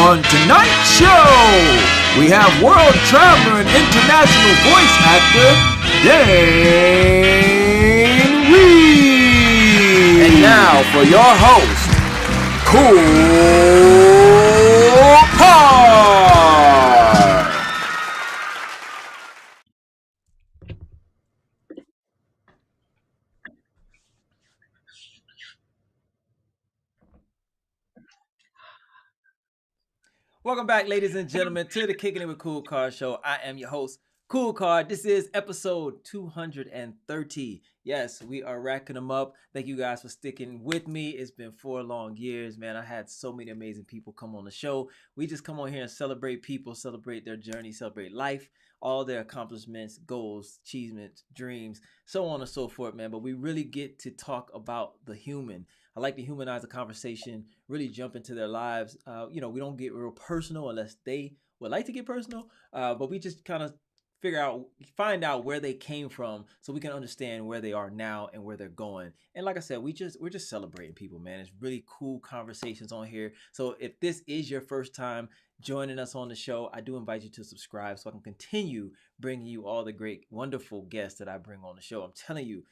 On tonight's show, we have world traveler and international voice actor Dane Reid. And now for your host, KoolKard. Welcome back, ladies and gentlemen, to the Kickin It with KoolKard show. I am your host, KoolKard. This is episode 230. Yes, we are racking them up. Thank you guys for sticking with me. It's been 4 long years, man. I had so many amazing people come on the show. We just come on here and celebrate people, celebrate their journey, celebrate life, all their accomplishments, goals, achievements, dreams, so on and so forth, man. But we really get to talk about the human. I like to humanize the conversation, really jump into their lives. We don't get real personal unless they would like to get personal, but we just kind of find out where they came from so we can understand where they are now and where they're going. And like I said, we're just celebrating people, man. It's really cool conversations on here. So if this is your first time joining us on the show, I do invite you to subscribe so I can continue bringing you all the great, wonderful guests that I bring on the show. I'm telling you,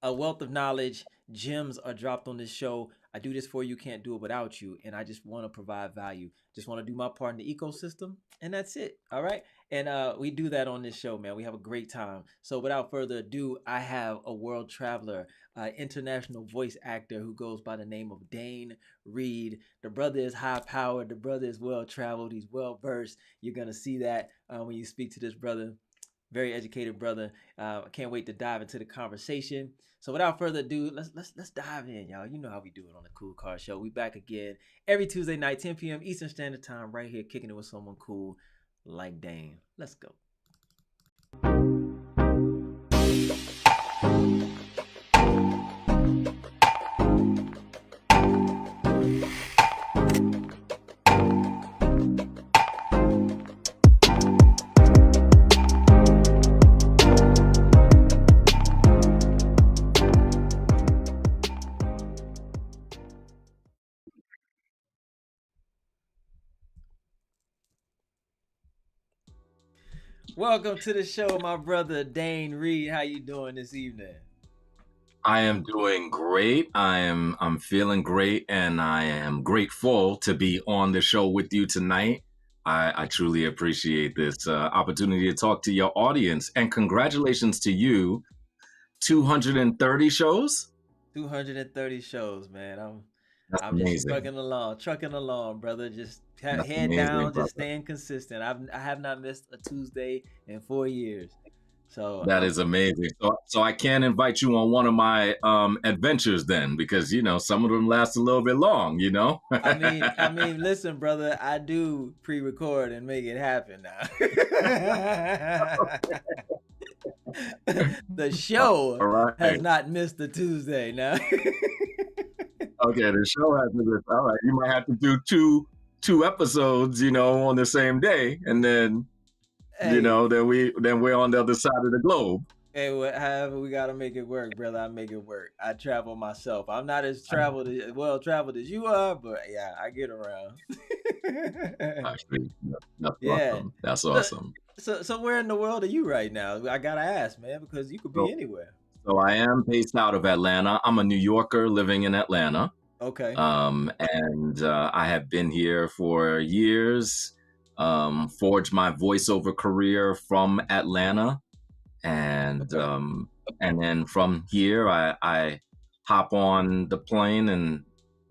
a wealth of knowledge, gems are dropped on this show. I do this for you, can't do it without you. And I just want to provide value. Just want to do my part in the ecosystem. And that's it. All right. And we do that on this show, man. We have a great time. So without further ado, I have a world traveler, international voice actor who goes by the name of Dane Reid. The brother is high powered. The brother is well traveled. He's well versed. You're going to see that when you speak to this brother. Very educated brother. I can't wait to dive into the conversation. So without further ado, let's dive in, y'all. You know how we do it on the KoolKard show. We back again every Tuesday night, 10 p.m. Eastern Standard Time, right here, kicking it with someone cool like Dane. Let's go. Welcome to the show, my brother Dane Reid. How you doing this evening? I am doing great. I'm feeling great, and I am grateful to be on the show with you tonight. I truly appreciate this opportunity to talk to your audience, and congratulations to you. 230 shows? 230 shows, man. That's I'm just amazing. trucking along, brother. Just That's head amazing, down, brother. just staying consistent. I have not missed a Tuesday in 4 years. So That is amazing. So I can invite you on one of my adventures then, because some of them last a little bit long. I mean, listen, brother. I do pre-record and make it happen now. The show All right. has not missed a Tuesday now. Okay, the show has to be all right. You might have to do two episodes, on the same day, and then Hey, then we're on the other side of the globe. hey, however we gotta make it work, brother. I make it work. I travel myself. I'm not as well traveled as you are, but yeah, I get around. Actually, that's Yeah. awesome. That's awesome. So where in the world are you right now? I gotta ask, man, because you could be anywhere. So I am based out of Atlanta. I'm a New Yorker living in Atlanta. Okay. And I have been here for years. Forged my voiceover career from Atlanta, and then from here I hop on the plane and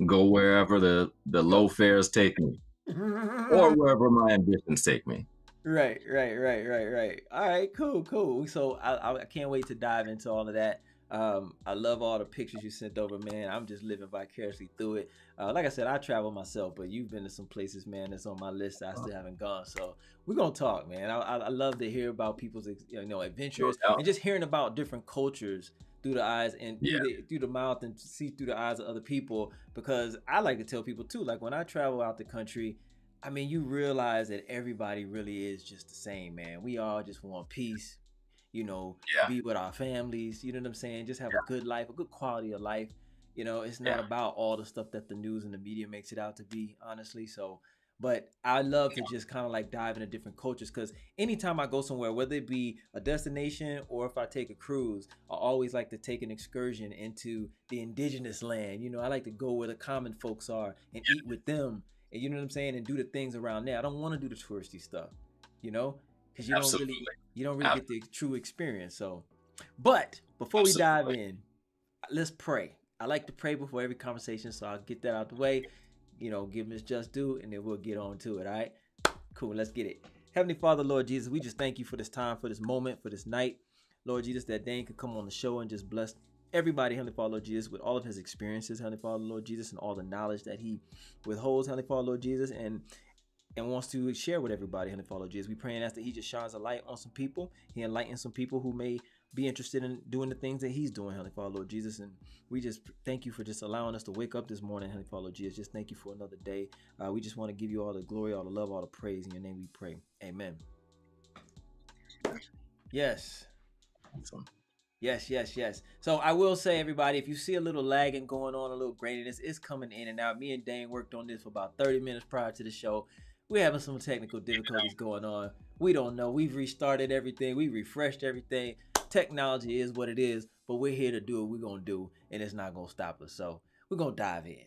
go wherever the low fares take me, or wherever my ambitions take me. Right. All right, cool. So I can't wait to dive into all of that. I love all the pictures you sent over, man. I'm just living vicariously through it. Like I said, I travel myself, but you've been to some places, man, that's on my list that I still haven't gone. So we're gonna talk, man. I love to hear about people's adventures and just hearing about different cultures through the eyes and through the mouth and see through the eyes of other people. Because I like to tell people too, like when I travel out the country, I mean, you realize that everybody really is just the same, man. We all just want peace, be with our families, you know what I'm saying? Just have a good life, a good quality of life. It's not about all the stuff that the news and the media makes it out to be, honestly. So But I love to just kind of like dive into different cultures, because anytime I go somewhere, whether it be a destination or if I take a cruise, I always like to take an excursion into the indigenous land. I like to go where the common folks are and eat with them, and you know what I'm saying, and do the things around there. I don't want to do the touristy stuff, because Absolutely. you don't really get the true experience. So, but before we dive in, let's pray. I like to pray before every conversation, so I'll get that out the way. Give Miss Just Due, and then we'll get on to it. All right, cool. Let's get it. Heavenly Father, Lord Jesus, we just thank you for this time, for this moment, for this night, Lord Jesus, that Dane could come on the show and just bless everybody, Heavenly Father, Lord Jesus, with all of his experiences, Heavenly Father, Lord Jesus, and all the knowledge that he withholds, Heavenly Father, Lord Jesus, and wants to share with everybody, Heavenly Father, Lord Jesus. We pray and ask that he just shines a light on some people. He enlightens some people who may be interested in doing the things that he's doing, Heavenly Father, Lord Jesus. And we just thank you for just allowing us to wake up this morning, Heavenly Father, Lord Jesus. Just thank you for another day. We just want to give you all the glory, all the love, all the praise. In your name we pray. Amen. Yes. Awesome. Yes. So I will say, everybody, if you see a little lagging going on, a little graininess, it's coming in and out. Me and Dane worked on this for about 30 minutes prior to the show. We're having some technical difficulties going on. We don't know. We've restarted everything. We refreshed everything. Technology is what it is, but we're here to do what we're going to do, and it's not going to stop us. So we're going to dive in.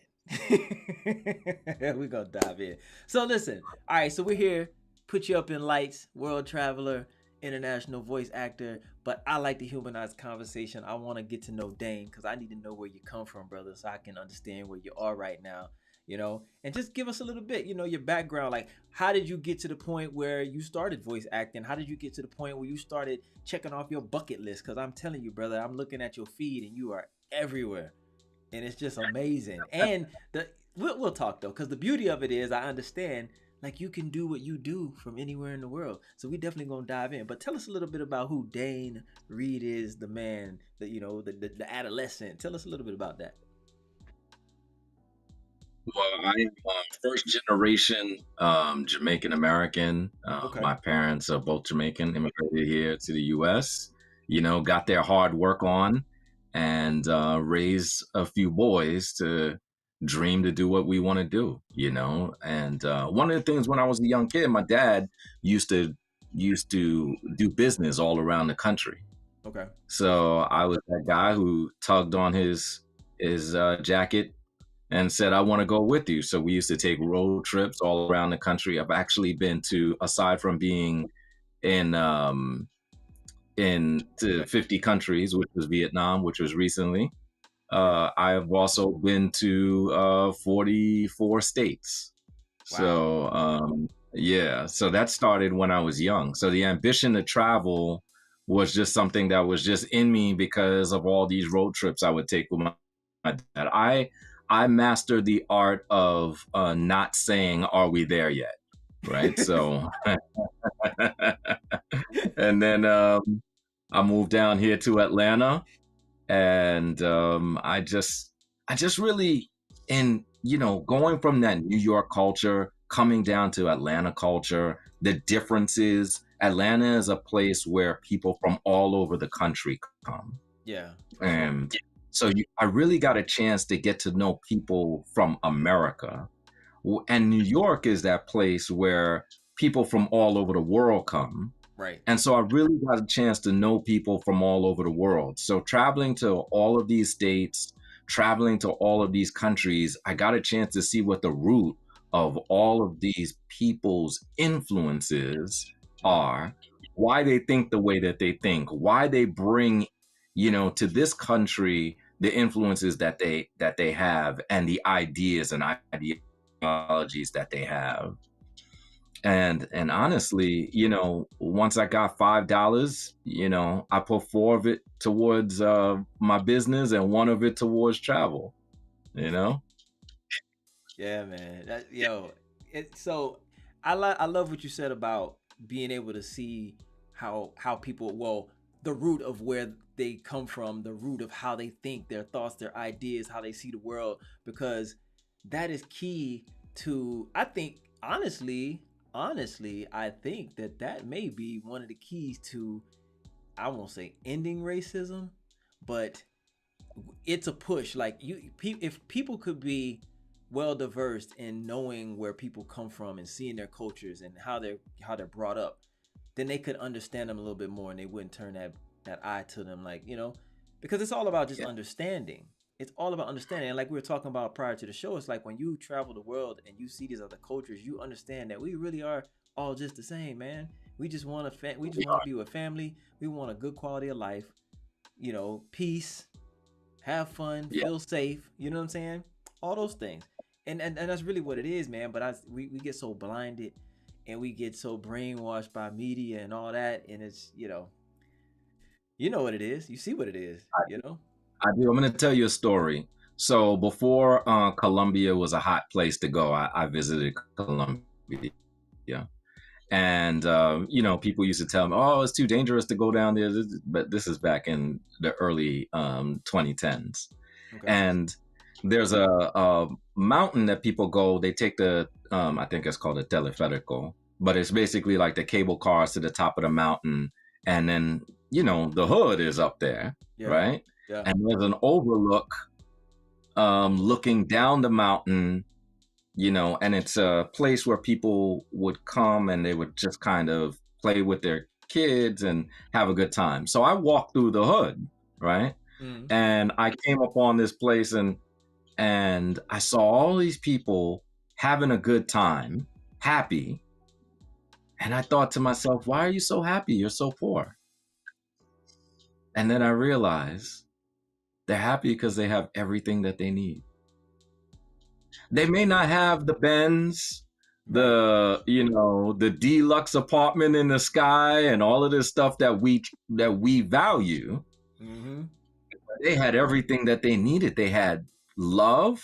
We're going to dive in. So listen. All right, so we're here. Put you up in lights, world traveler, international voice actor, but I like to humanize conversation. I want to get to know Dane, because I need to know where you come from, brother, so I can understand where you are right now. And just give us a little bit, your background. Like, how did you get to the point where you started voice acting? How did you get to the point where you started checking off your bucket list? Because I'm telling you, brother, I'm looking at your feed and you are everywhere, and it's just amazing. And we'll talk though, because the beauty of it is, I understand, like, you can do what you do from anywhere in the world. So we definitely gonna dive in. But tell us a little bit about who Dane Reid is, the man, the adolescent. Tell us a little bit about that. Well, I am first generation Jamaican American. Okay. My parents are both Jamaican, immigrated here to the U.S., got their hard work on, and raised a few boys to dream to do what we want to do, And one of the things, when I was a young kid, my dad used to do business all around the country. Okay. So I was that guy who tugged on his jacket and said, I want to go with you. So we used to take road trips all around the country. I've actually been to, aside from being in 50 countries, which was Vietnam, which was recently, I have also been to 44 states. Wow. So so that started when I was young. So the ambition to travel was just something that was just in me because of all these road trips I would take with my dad. I mastered the art of not saying, "Are we there yet?" Right. So, and then I moved down here to Atlanta, and I just really, going from that New York culture, coming down to Atlanta culture, the differences. Atlanta is a place where people from all over the country come. Yeah. And so I really got a chance to get to know people from America. And New York is that place where people from all over the world come. Right. And so I really got a chance to know people from all over the world. So traveling to all of these states, traveling to all of these countries, I got a chance to see what the root of all of these people's influences are, why they think the way that they think, why they bring, to this country the influences that they have, and the ideas and ideologies that they have. And honestly, once I got $5, I put 4 of it towards my business and 1 of it towards travel. Yeah, man. So I love what you said about being able to see how people, the root of where they come from, the root of how they think, their thoughts, their ideas, how they see the world, because that is key to, I think, honestly, I think that may be one of the keys to, I won't say ending racism, but it's a push. Like, if people could be well diverse in knowing where people come from and seeing their cultures and how they're brought up, then they could understand them a little bit more, and they wouldn't turn that eye to them, like, because it's all about just Yeah. understanding. It's all about understanding. And like we were talking about prior to the show, it's like when you travel the world and you see these other cultures, you understand that we really are all just the same, man. We just want to be with family. We want a good quality of life, peace, have fun, Yeah. feel safe. You know what I'm saying? All those things. And that's really what it is, man. But we get so blinded and we get so brainwashed by media and all that. And it's, you know what it is. You see what it is, I do. I'm going to tell you a story. So before Colombia was a hot place to go, I visited Colombia. And, people used to tell me, oh, it's too dangerous to go down there. But this is back in the early 2010s. Okay. And there's a mountain that people go, they take the, I think it's called a teleférico, but it's basically like the cable cars to the top of the mountain. And then, the hood is up there, right? Yeah. And there's an overlook looking down the mountain, and it's a place where people would come and they would just kind of play with their kids and have a good time. So I walked through the hood, right? Mm. And I came upon this place and I saw all these people having a good time, happy. And I thought to myself, why are you so happy? You're so poor. And then I realized they're happy because they have everything that they need. They may not have the Benz, the deluxe apartment in the sky and all of this stuff that we value. Mm-hmm. They had everything that they needed. They had love.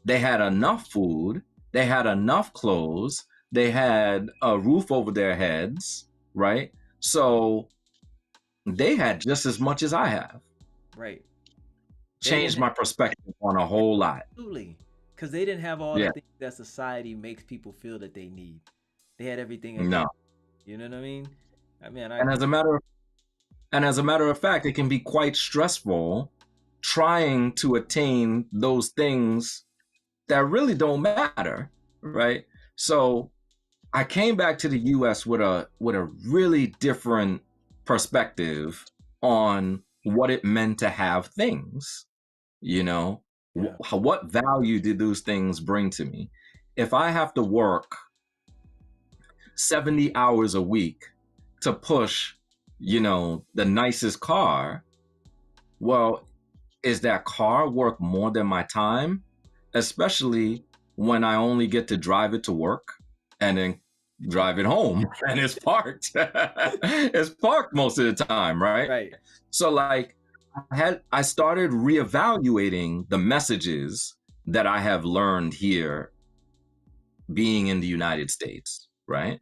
They had enough food. They had enough clothes. They had a roof over their heads, right? So they had just as much as I have. Right. Changed my perspective on a whole lot. Absolutely. Because they didn't have all the things that society makes people feel that they need. They had everything. No. You know what I mean? And as a matter of fact, it can be quite stressful trying to attain those things that really don't matter, right? So I came back to the US with a really different perspective on what it meant to have things, What value did those things bring to me? If I have to work 70 hours a week to push, the nicest car, well, is that car worth more than my time? Especially when I only get to drive it to work and then drive it home and it's parked. It's parked most of the time, right? Right. So I started reevaluating the messages that I have learned here being in the United States, right?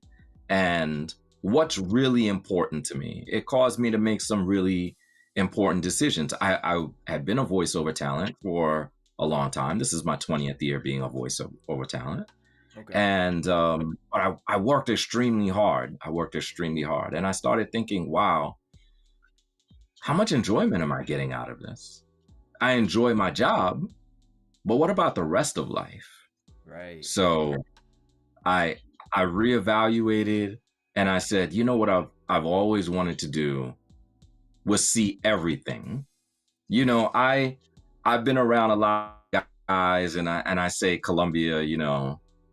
And what's really important to me. It caused me to make some really important decisions. I had been a voiceover talent for a long time. This is my 20th year being a voiceover talent. Okay. And but I worked extremely hard. And I started thinking, wow, how much enjoyment am I getting out of this? I enjoy my job, but what about the rest of life? Right. So I reevaluated and I said, you know what I've always wanted to do was see everything. I've been around a lot of guys and I say Colombia,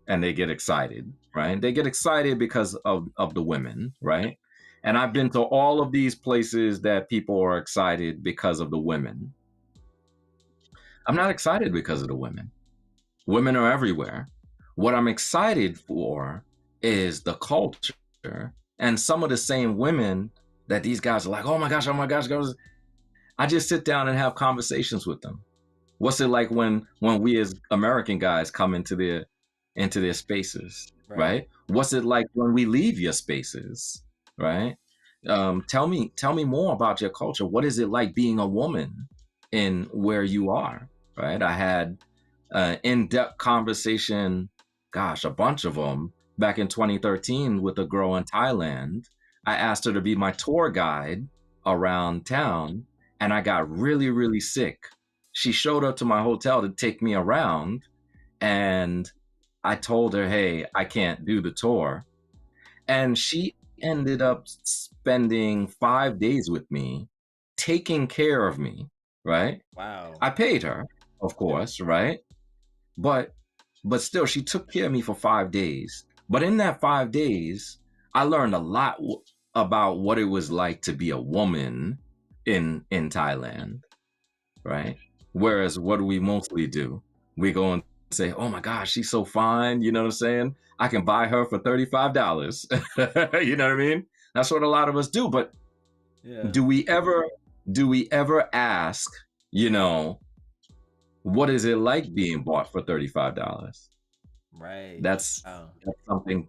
and they get excited, right? They get excited because of the women, right? And I've been to all of these places that people are excited because of the women. I'm not excited because of the women. Women are everywhere. What I'm excited for is the culture and some of the same women that these guys are like, oh my gosh. I just sit down and have conversations with them. What's it like when we as American guys come into their spaces, right? What's it like when we leave your spaces, right? Tell me more about your culture. What is it like being a woman in where you are, right? I had an in-depth conversation, a bunch of them, back in 2013 with a girl in Thailand. I asked her to be my tour guide around town, and I got really, really sick. She showed up to my hotel to take me around, And I told her, hey, I can't do the tour. And she ended up spending 5 days with me, taking care of me, right? Wow. I paid her, of course, right? But still, she took care of me for 5 days. But in that 5 days, I learned a lot about what it was like to be a woman in Thailand, right? Whereas what do we mostly do? We go and say, "Oh my gosh, she's so fine." You know what I'm saying? I can buy her for $35. You know what I mean? That's what a lot of us do. But Yeah. do we ever ask, you know, what is it like being bought for $35? Right. That's Wow. something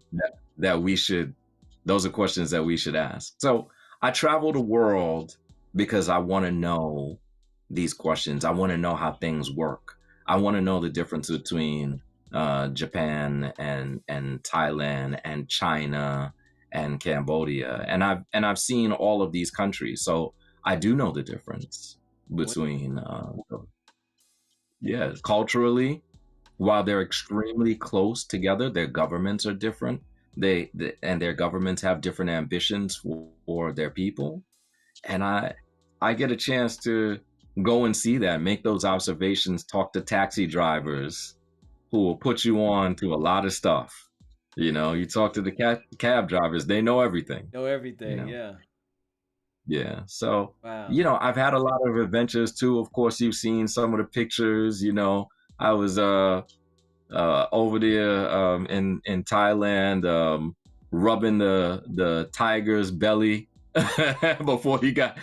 that we should, those are questions that we should ask. So I travel the world because I want to know these questions. I want to know how things work. I want to know the difference between Japan and Thailand and China and Cambodia. And I've seen all of these countries. So I do know the difference between culturally. While they're extremely close together, their governments are different. And their governments have different ambitions for their people. And I get a chance to go and see that, make those observations, talk to taxi drivers who will put you on to a lot of stuff. You know, you talk to the cab drivers, they know everything. Know everything. You know? Yeah. Yeah. So, Wow. you know, I've had a lot of adventures too. Of course, you've seen some of the pictures. You know, I was over there in Thailand, rubbing the tiger's belly before he got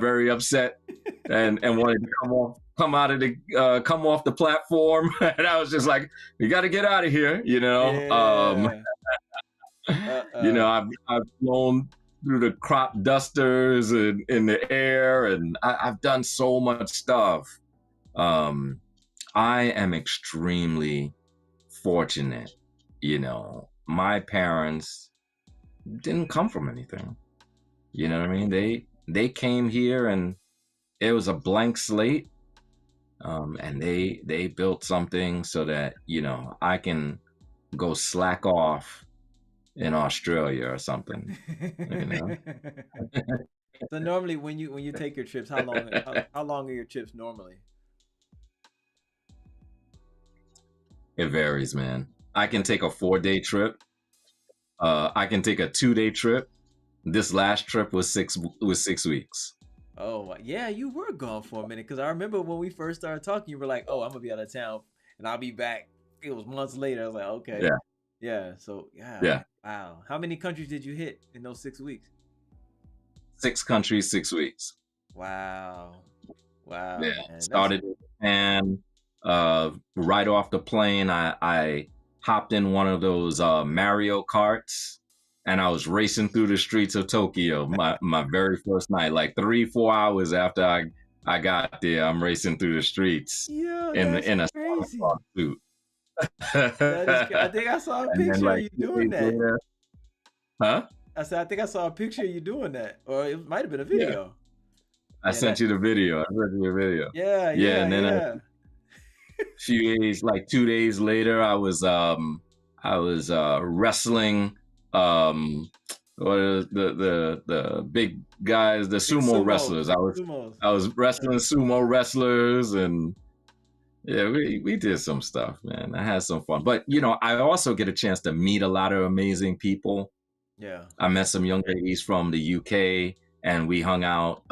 very upset and wanted to come off the platform. And I was just like, we got to get out of here, you know. Yeah. You know, I've flown through the crop dusters and in the air, and I've done so much stuff. I am extremely fortunate. You know, my parents didn't come from anything. You know what I mean? They came here and it was a blank slate. And they built something so that, you know, I can go slack off in Australia or something. You know? So normally when you take your trips, how long are your trips normally? It varies, man. I can take a 4-day trip. I can take a 2-day trip. This last trip was 6 weeks. Oh yeah, you were gone for a minute because I remember when we first started talking, you were like, "Oh, I'm gonna be out of town and I'll be back." It was months later. I was like, "Okay, Yeah. yeah." So yeah, Yeah. wow. How many countries did you hit in those 6 weeks? 6 countries, 6 weeks. Wow, wow, Yeah. man. Started in Japan. Right off the plane, I hopped in one of those Mario Karts, and I was racing through the streets of Tokyo. My very first night, like 3-4 hours after I got there, I'm racing through the streets Yeah, in that's a crazy. SpongeBob suit. That is. I think I saw a And then picture of like you 2 doing days that. later, huh? I said, I think I saw a picture of you doing that, or it might have been a Yeah. video. I sent you the video. I sent you the video. Yeah, Yeah, and then yeah. a few days, like 2 days later, I was wrestling what is the big guys, the Big sumo wrestlers. sumos. I was wrestling sumo wrestlers, and yeah, we did some stuff, man. I had some fun. But you know, I also get a chance to meet a lot of amazing people. Yeah. I met some young ladies from the UK, and we hung out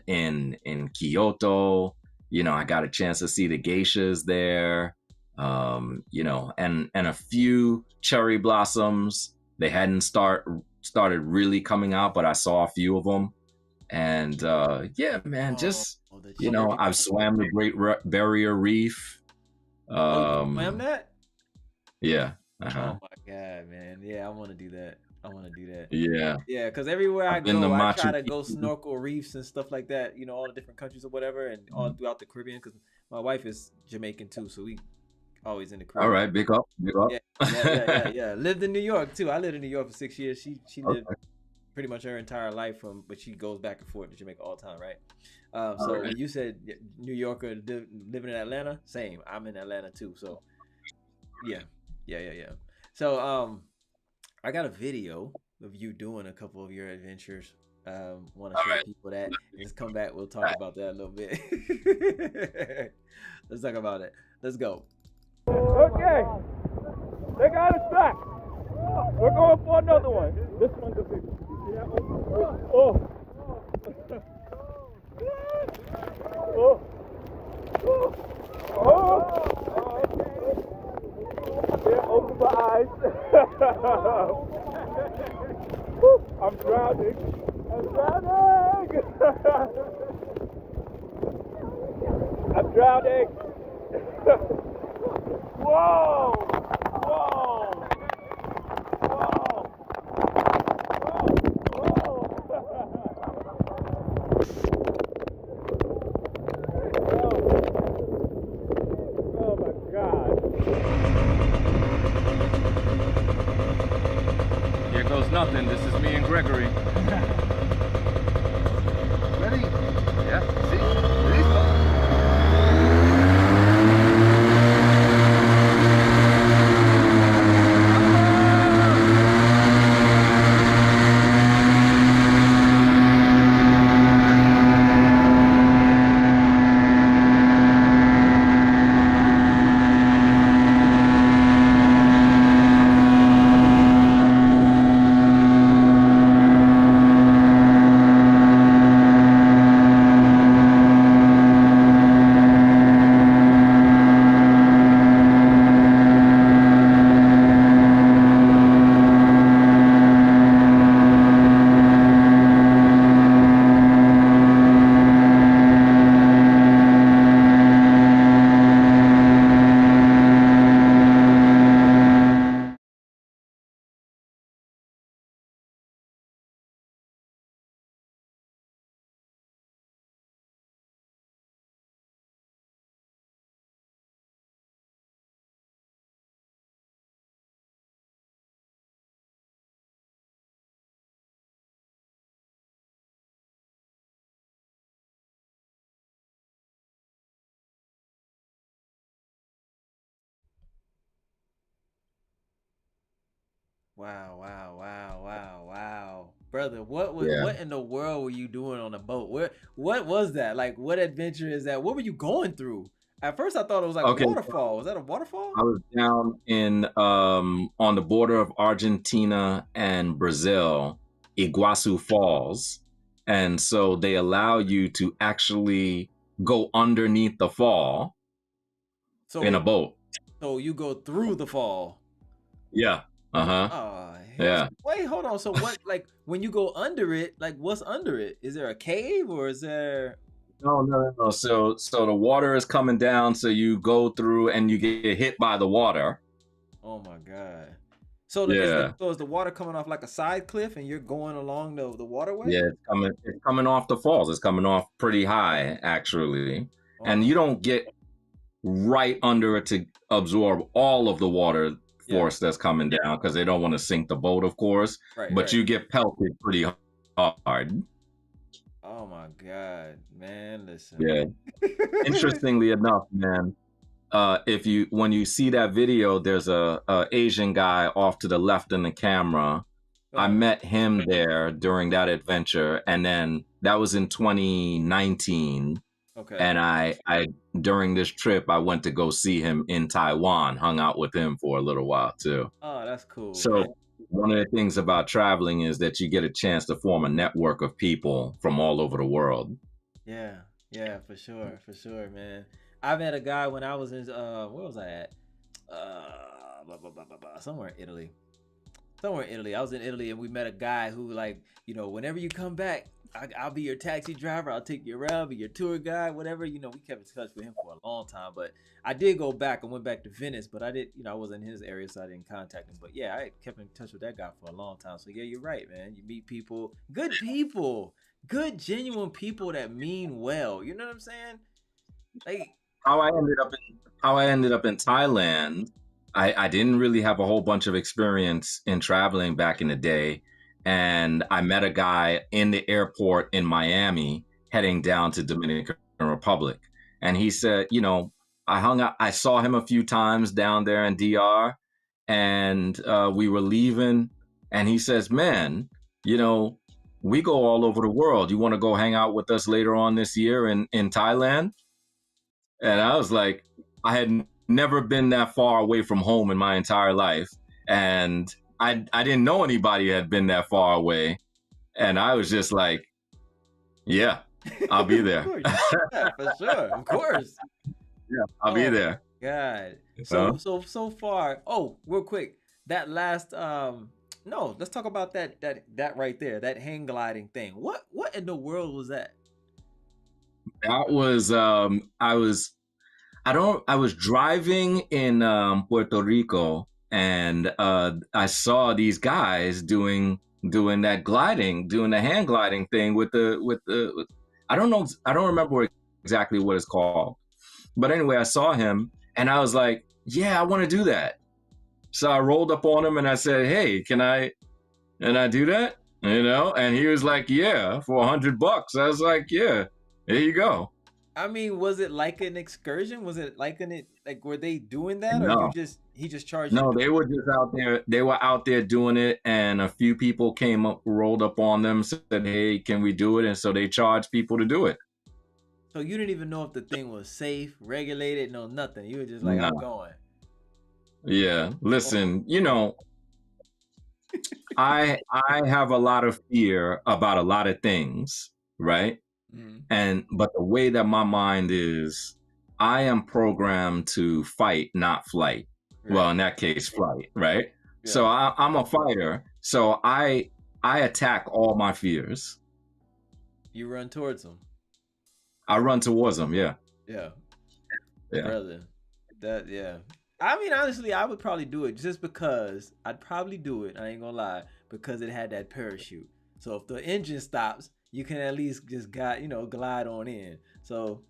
in Kyoto. You know, I got a chance to see the geishas there. You know, and a few cherry blossoms. They hadn't started really coming out, but I saw a few of them. And yeah, man, just the you know, cherry. I've swam the Great Barrier Reef. Oh, you swam that? Yeah. Oh my god, man. Yeah, I want to do that. Yeah. Yeah, because everywhere I I've been to go, I Machu try to go Picchu. snorkel reefs and stuff like that. You know, all the different countries or whatever, and all throughout the Caribbean. Because my wife is Jamaican too, so we always in the All Caribbean. right, big up. Yeah. Lived in New York too. I lived in New York for 6 years. She lived pretty much her entire life but she goes back and forth to Jamaica all the time, right? So when you said New Yorker living in Atlanta, same. I'm in Atlanta too. So yeah. So I got a video of you doing a couple of your adventures. Want to show people that. Just come back. We'll talk about that a little bit. Let's talk about it. Let's go. Okay. They got us back. We're going for another one. This one's a big one. You see that one? Oh. Oh. Oh. Yeah, open my eyes. I'm drowning. I'm drowning. I'm drowning. Whoa. Whoa. Nothing. This is me and Gregory. Ready? Yeah. See? Release. Wow. Brother, what in the world were you doing on the boat? What was that? Like, what adventure is that? What were you going through? At first I thought it was like a waterfall. Was that a waterfall? I was down in on the border of Argentina and Brazil, Iguazu Falls. And so they allow you to actually go underneath the fall in a boat. So you go through the fall. Yeah. Uh-huh. Oh, yeah. Wait, hold on. So what, like, when you go under it, like, what's under it? Is there a cave or is there... No. So the water is coming down, so you go through and you get hit by the water. Oh my God. So is the water coming off like a side cliff and you're going along the waterway? Yeah, it's coming off the falls. It's coming off pretty high, actually. And you don't get right under it to absorb all of the water force that's coming down, because they don't want to sink the boat, of course. But you get pelted pretty hard. Oh my God, man! Listen. Yeah. Interestingly enough, man, when you see that video, there's a Asian guy off to the left in the camera. I met him there during that adventure, and then that was in 2019. Okay. And I during this trip, I went to go see him in Taiwan, hung out with him for a little while too. Oh, that's cool. So one of the things about traveling is that you get a chance to form a network of people from all over the world. Yeah, for sure, man. I met a guy when I was in where was I at? Somewhere in Italy. I was in Italy, and we met a guy who, like, you know, whenever you come back, I'll be your taxi driver. I'll take you around, be your tour guide, whatever. You know, we kept in touch with him for a long time. But I did go back. I went back to Venice, but I wasn't in his area, so I didn't contact him. But yeah, I kept in touch with that guy for a long time. So yeah, you're right, man. You meet people, good, genuine people that mean well. You know what I'm saying? Like how I ended up in Thailand. I didn't really have a whole bunch of experience in traveling back in the day. and I met a guy in the airport in Miami heading down to Dominican Republic. And he said, you know, I saw him a few times down there in DR, and we were leaving. And he says, man, you know, we go all over the world. You want to go hang out with us later on this year in Thailand? And I was like, I had never been that far away from home in my entire life. And I didn't know anybody had been that far away. And I was just like, yeah, I'll be there. Yeah, for sure. Of course. Yeah, I'll be there. God. So far. Oh, real quick. That last no, let's talk about that right there, that hang gliding thing. What in the world was that? That was I was driving in Puerto Rico, and I saw these guys doing that gliding, doing the hand gliding thing with the I don't remember exactly what it's called. But anyway, I saw him and I was like, yeah, I want to do that. So I rolled up on him and I said, hey, can I do that? You know? And he was like, yeah, for $100. I was like, yeah, there you go. I mean, was it like an excursion? Was it like were they doing that, No. or he just charged No, you? they were just out there. They were out there doing it, and a few people came up, rolled up on them, said, hey, can we do it? And so they charged people to do it. So you didn't even know if the thing was safe, regulated, no nothing. You were just like, I'm going. Yeah. Listen, you know, I have a lot of fear about a lot of things, right? But the way that my mind is, I am programmed to fight, not flight. Right. Well, in that case, flight, right? Yeah. So I'm a fighter. So I attack all my fears. You run towards them. I run towards them. Yeah. Yeah. Brother. Yeah. I mean, honestly, I would probably do it just because I'd probably do it. I ain't gonna lie, because it had that parachute. So if the engine stops, you can at least just glide on in. So,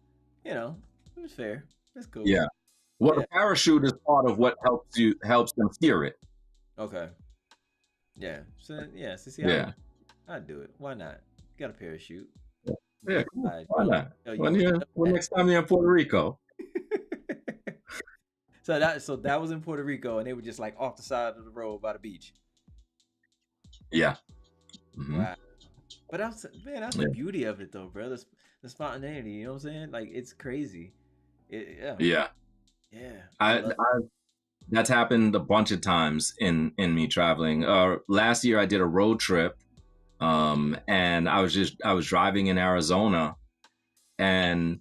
it's fair. That's cool. Yeah. Well, the parachute is part of what helps them steer it. Okay. Yeah. So see, I'd do it. Why not? You got a parachute. Yeah. Why not? When next time you're in Puerto Rico. So that was in Puerto Rico, and they were just like off the side of the road by the beach. Yeah. Mm-hmm. Wow. But that's the beauty of it, though, bro. The spontaneity. You know what I'm saying? Like, it's crazy. Yeah. That's happened a bunch of times in me traveling. Last year I did a road trip, and I was driving in Arizona, and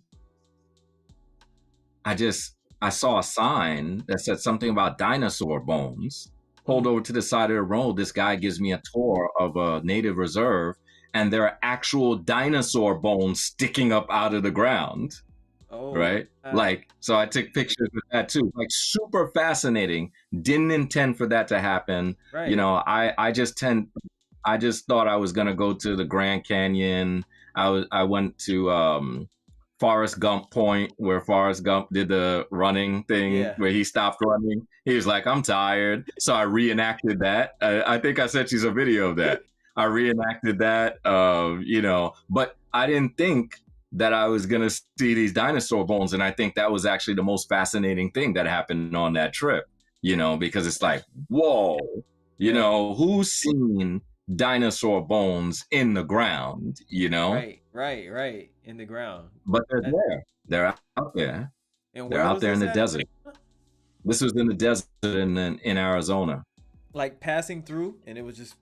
I saw a sign that said something about dinosaur bones. Pulled over to the side of the road. This guy gives me a tour of a native reserve, and there are actual dinosaur bones sticking up out of the ground. Oh, right? So I took pictures of that too. Like, super fascinating. Didn't intend for that to happen. Right. You know, I just thought I was gonna go to the Grand Canyon. I went to Forrest Gump Point, where Forrest Gump did the running thing, where he stopped running. He was like, I'm tired. So I reenacted that. I think I sent you some video of that. I reenacted that, but I didn't think that I was going to see these dinosaur bones. And I think that was actually the most fascinating thing that happened on that trip, because it's like, whoa, who's seen dinosaur bones in the ground, Right. In the ground. But they're there. They're out there. And they're out there in the desert. This was in the desert in Arizona. Like passing through, and it was just...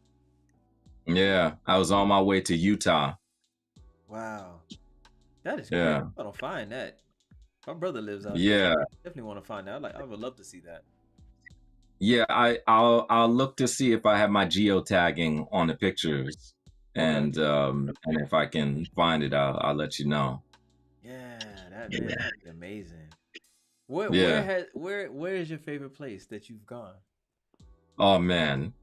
Yeah, I was on my way to Utah. Wow. That is great. I don't find that. My brother lives out there. Yeah. I definitely want to find out. I would love to see that. Yeah, I'll look to see if I have my geotagging on the pictures, and if I can find it, I'll let you know. Yeah, that'd be amazing. Where is your favorite place that you've gone? Oh man,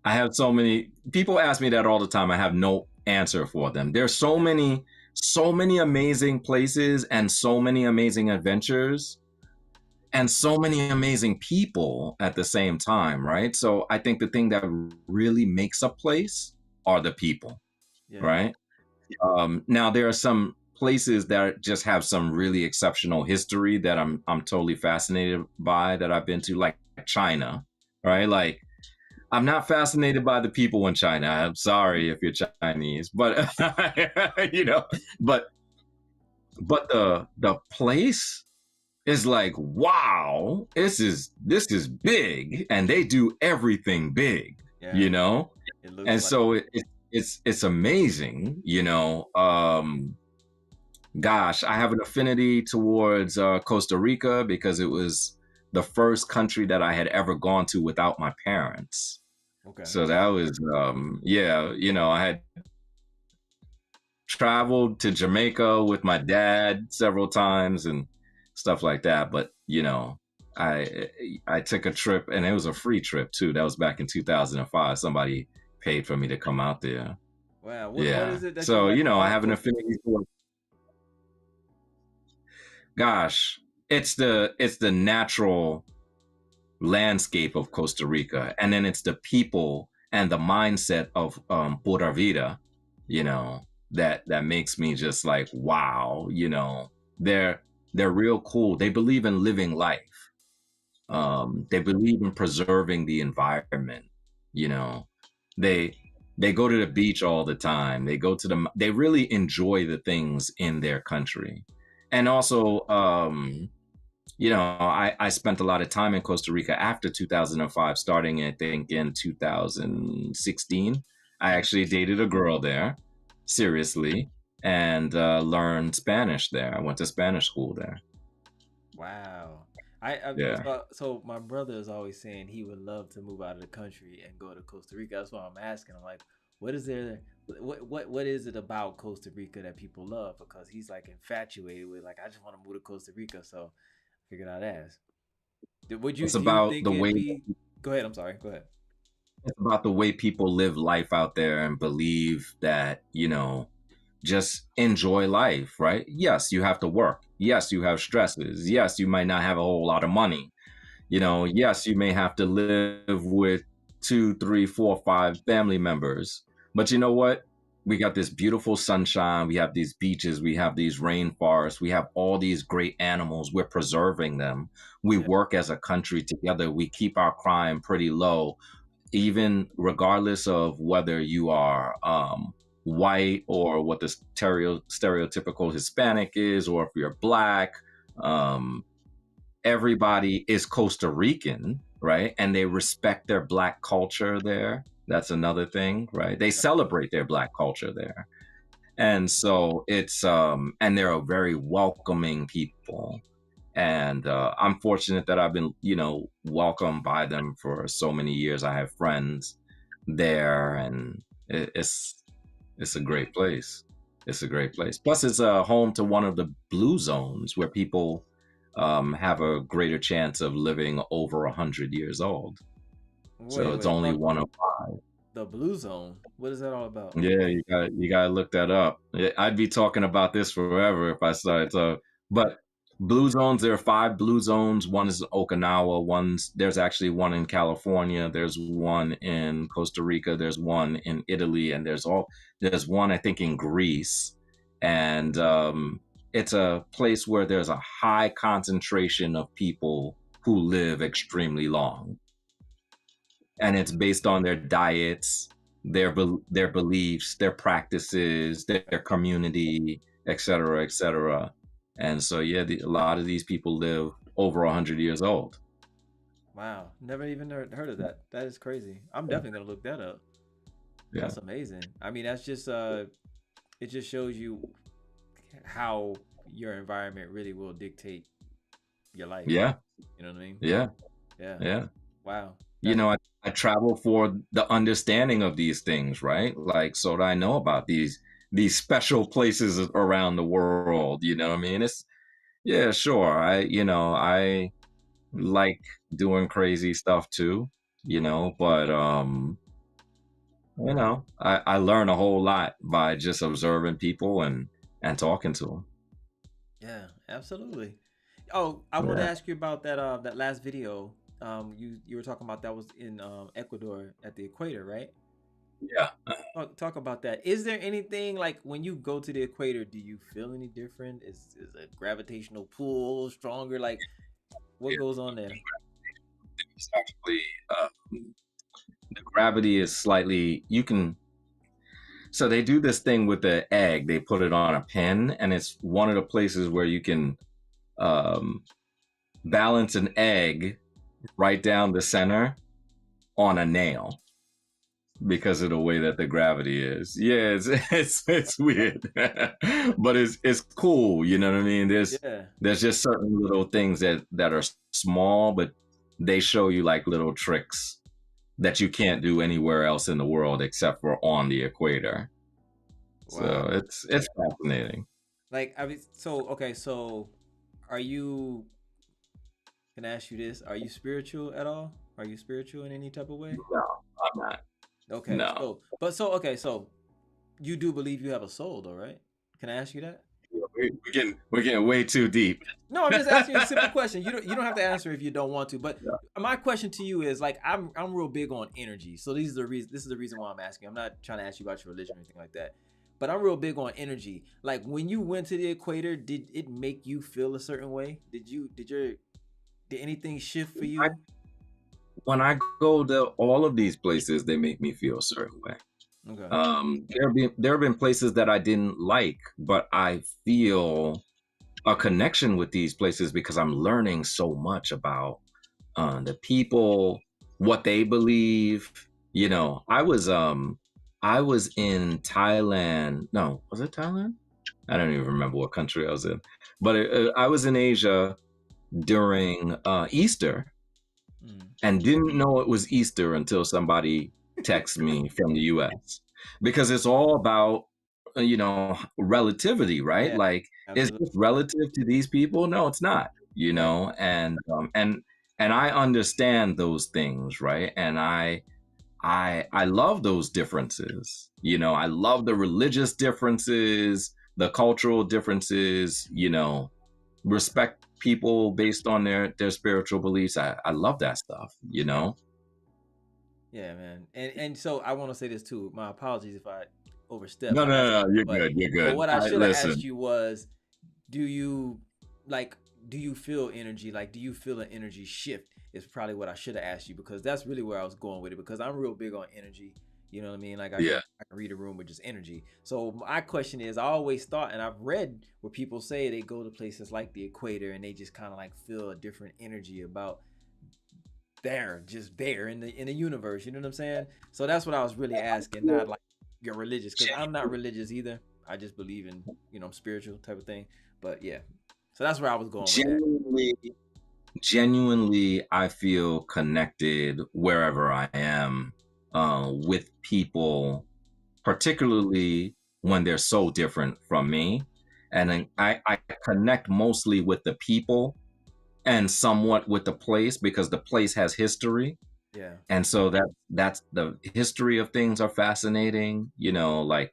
I have so many. People ask me that all the time. I have no answer for them. There's so many amazing places and so many amazing adventures. And so many amazing people at the same time, right? So I think the thing that really makes a place are the people, Yeah. right? Now there are some places that just have some really exceptional history that I'm totally fascinated by that I've been to, like China, right? Like I'm not fascinated by the people in China. I'm sorry if you're Chinese, but you know, but the place is like, wow, this is big, and they do everything big, Yeah. you know, It looks and like so it's amazing, you know. Gosh, I have an affinity towards Costa Rica because it was the first country that I had ever gone to without my parents. okay. So that was, yeah, you know, I had traveled to Jamaica with my dad several times and stuff like that. But, you know, I took a trip, and it was a free trip too. That was back in 2005. Somebody paid for me to come out there. Wow. What Yeah. is it that you So, like you know, I about have an Costa Rica? affinity for, gosh, it's the natural landscape of Costa Rica, and then it's the people and the mindset of Pura Vida, you know, that makes me just like, wow, you know, they're real cool. They believe in living life. They believe in preserving the environment. You know, they they go to the beach all the time. They really enjoy the things in their country, and also you know, I spent a lot of time in Costa Rica after 2005, starting I think in 2016. I Mhm. actually dated a girl there, seriously, and learned Spanish there. I went to Spanish school there. Wow. I Yeah. so my brother is always saying he would love to move out of the country and go to Costa Rica. That's why I'm asking. I'm like, what is there? What is it about Costa Rica that people love? Because he's like infatuated with like I just want to move to Costa Rica. So I figured I'd ask. It's Do you about think the it'd way be? Go ahead. I'm sorry. Go ahead. it's about the way people live life out there and believe that, you know, just enjoy life, right? Yes, you have to work. Yes, you have stresses. Yes, you might not have a whole lot of money. You know, yes, you may have to live with two, three, four, five family members. But you know what? We got this beautiful sunshine. We have these beaches. We have these rainforests. We have all these great animals. We're preserving them. We Yeah. work as a country together. We keep our crime pretty low, even regardless of whether you are white or what the stereotypical Hispanic is, or if you're black. Um, Everybody is Costa Rican, right? And they respect their black culture there. That's another thing, right? They celebrate their black culture there. And so and they're a very welcoming people. And I'm fortunate that I've been, you know, welcomed by them for so many years. I have friends there, and it's a great place. It's a great place. Plus, it's a home to one of the blue zones where people have a greater chance of living over 100 years old. So it's Wait. only Hold. one of The Blue Zone. What is that all about? Yeah, you gotta look that up. I'd be talking about this forever if I started to. But blue zones, there are 5 blue zones. One is Okinawa. There's actually one in California. There's one in Costa Rica. There's one in Italy, and there's one I think in Greece. And it's a place where there's a high concentration of people who live extremely long, and it's based on their diets, their beliefs, their practices, their community, et cetera, et cetera. And so, yeah, a lot of these people live over 100 years old. Wow. Never even heard of that. That is crazy. I'm definitely gonna look that up. Yeah, That's amazing. I mean, that's just it just shows you how your environment really will dictate your life. yeah, You know what I mean? yeah, Yeah. yeah. Wow. You That's know, I travel for the understanding of these things, right? Like, so that I know about these special places around the world. You know what I mean? Yeah, sure. I like doing crazy stuff too, you know, but I learn a whole lot by just observing people and talking to them. yeah, absolutely. Oh, I want to Yeah. ask you about that last video. You were talking about that was in Ecuador at the equator, right? Yeah. Talk about that. Is there anything like when you go to the equator, do you feel any different? Is a gravitational pull stronger? Like what Yeah. goes on there? It's actually the gravity is slightly. You can. So they do this thing with the egg. They put it on a pin, and it's one of the places where you can um, balance an egg right down the center on a nail because of the way that the gravity is. Yeah, it's weird, but it's cool. You know what I mean? Yeah. There's just certain little things that are small, but they show you like little tricks that you can't do anywhere else in the world except for on the equator. Wow. So it's fascinating. Like I mean, so okay, so are you? Can I ask you this? Are you spiritual at all? Are you spiritual in any type of way? No, I'm not. Okay, No. so you do believe you have a soul, though, right? Can I ask you that? We're getting way too deep. No, I'm just asking you a simple question. You don't have to answer if you don't want to. But Yeah. my question to you is like I'm real big on energy. So these are the reason. This is the reason why I'm asking. I'm not trying to ask you about your religion or anything like that. But I'm real big on energy. Like when you went to the equator, did it make you feel a certain way? Did anything shift for I, you? when I go to all of these places, they make me feel a certain way. Okay. There have been places that I didn't like, but I feel a connection with these places because I'm learning so much about the people, what they believe. I was in Thailand. No, was it Thailand? I don't even remember what country I was in, but I was in Asia during Easter Mm. and didn't know it was Easter until somebody texted me from the US because it's all about relativity, right? Yeah, Like it's absolutely. just relative to these people. No, it's not, Yeah. and I understand those things, right? And I love those differences. I love the religious differences, the cultural differences, respect people based on their spiritual beliefs. I love that stuff. Yeah, man. And so I want to say this too. My apologies if I overstepped No, by no, asking no, no, you, you're but good. You're good. what I I should have asked listen. you was, do you like do you feel energy? Like do you feel an energy shift? Is probably what I should have asked you because that's really where I was going with it because I'm real big on energy. You know what I mean? Like Yeah. I can read a room with just energy. So my question is, I always thought, and I've read where people say they go to places like the equator and they just kind of like feel a different energy about just there in the universe. You know what I'm saying? So that's what I was really asking, not like you're religious, because I'm not religious either. I just believe in I'm spiritual type of thing. But yeah, so that's where I was going with that. Genuinely, genuinely, I feel connected wherever I am with people, particularly when they're so different from me. And then I connect mostly with the people and somewhat with the place because the place has history. Yeah, And so that's the history of things are fascinating, like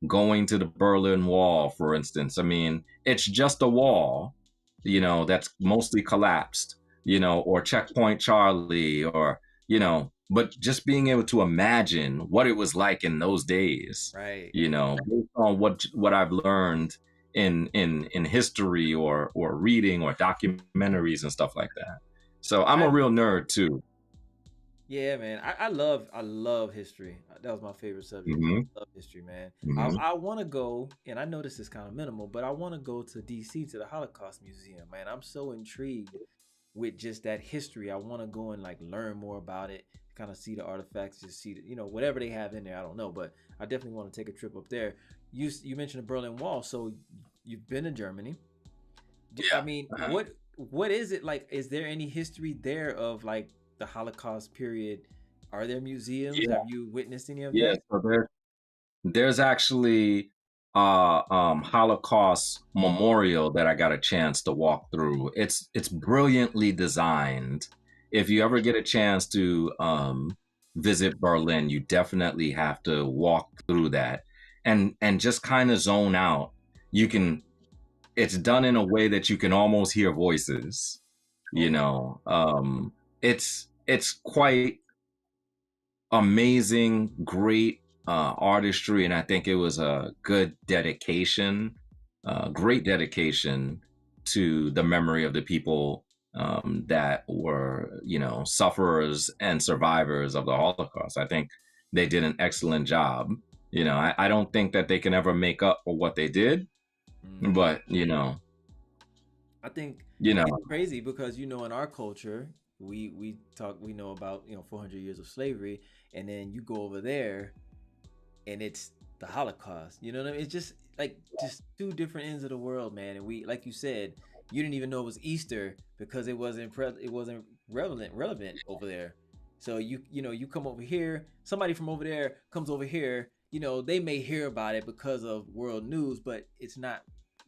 going to the Berlin Wall, for instance. I mean, it's just a wall, that's mostly collapsed, or Checkpoint Charlie, or but just being able to imagine what it was like in those days, right. based on what I've learned in history or reading or documentaries and stuff like that. So I'm a I real nerd too. Yeah, man. I love history. That was my favorite subject. Hmm. I love history, man. Hmm. I want to go, and I know this is kind of minimal, but I want to go to DC to the Holocaust Museum, man. I'm so intrigued with just that history. I want to go and like learn more about it, kind of see the artifacts, just see whatever they have in there. I don't know, but I definitely want to take a trip up there. You mentioned the Berlin Wall, so you've been to Germany. I Yeah. mean, Uh-huh. what is it like? Is there any history there of like the Holocaust period? Are there museums? Yeah. Have you witnessed any of Yeah. that? So there's actually Holocaust memorial that I got a chance to walk through. It's brilliantly designed. If you ever get a chance to visit Berlin, you definitely have to walk through that and just kind of zone out. You can It's done in a way that you can almost hear voices, you Okay. know. It's quite amazing, great. artistry, and I think it was a good dedication, great dedication to the memory of the people that were, sufferers and survivors of the Holocaust. I think they did an excellent job. I don't think that they can ever make up for what they did, but I think you know, it's crazy because in our culture we know about 400 years of slavery, and then you go over there and it's the Holocaust. You know what I mean? It's just like just two different ends of the world, man. And we, like you said, you didn't even know it was Easter because it wasn't relevant over there. So you come over here, somebody from over there comes over here. They may hear about it because of world news, but it's not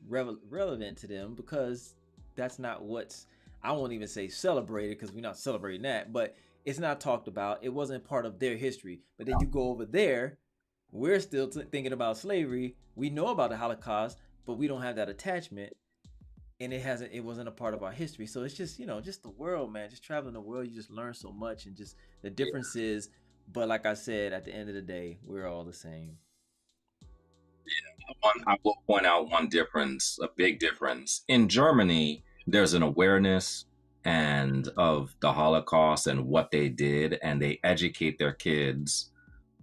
relevant to them because that's not what's, I won't even say celebrated because we're not celebrating that, but it's not talked about. It wasn't part of their history. But then you go over there, we're still thinking about slavery. We know about the Holocaust, but we don't have that attachment, and it wasn't a part of our history. So it's just just the world, man. Just traveling the world, you just learn so much, and just the differences. But like I said, at the end of the day, we're all the same. I will point out one difference, a big difference. In Germany, there's an awareness and of the Holocaust and what they did, and they educate their kids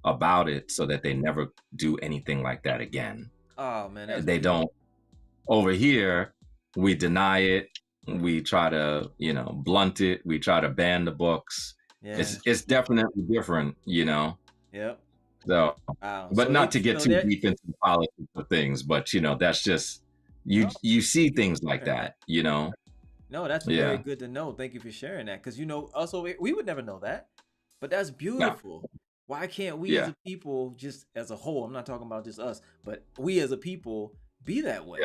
about it so that they never do anything like that again. Oh man, they don't. Over here, we deny it. We try to, blunt it. We try to ban the books. Yeah. It's definitely different, Yep. So, but not to get too deep into the politics of things, but that's just you see things like that, No, that's very good to know. Thank you for sharing that, because also we would never know that, but that's beautiful. No. Why can't we as a people, just as a whole, I'm not talking about just us, but we as a people be that way?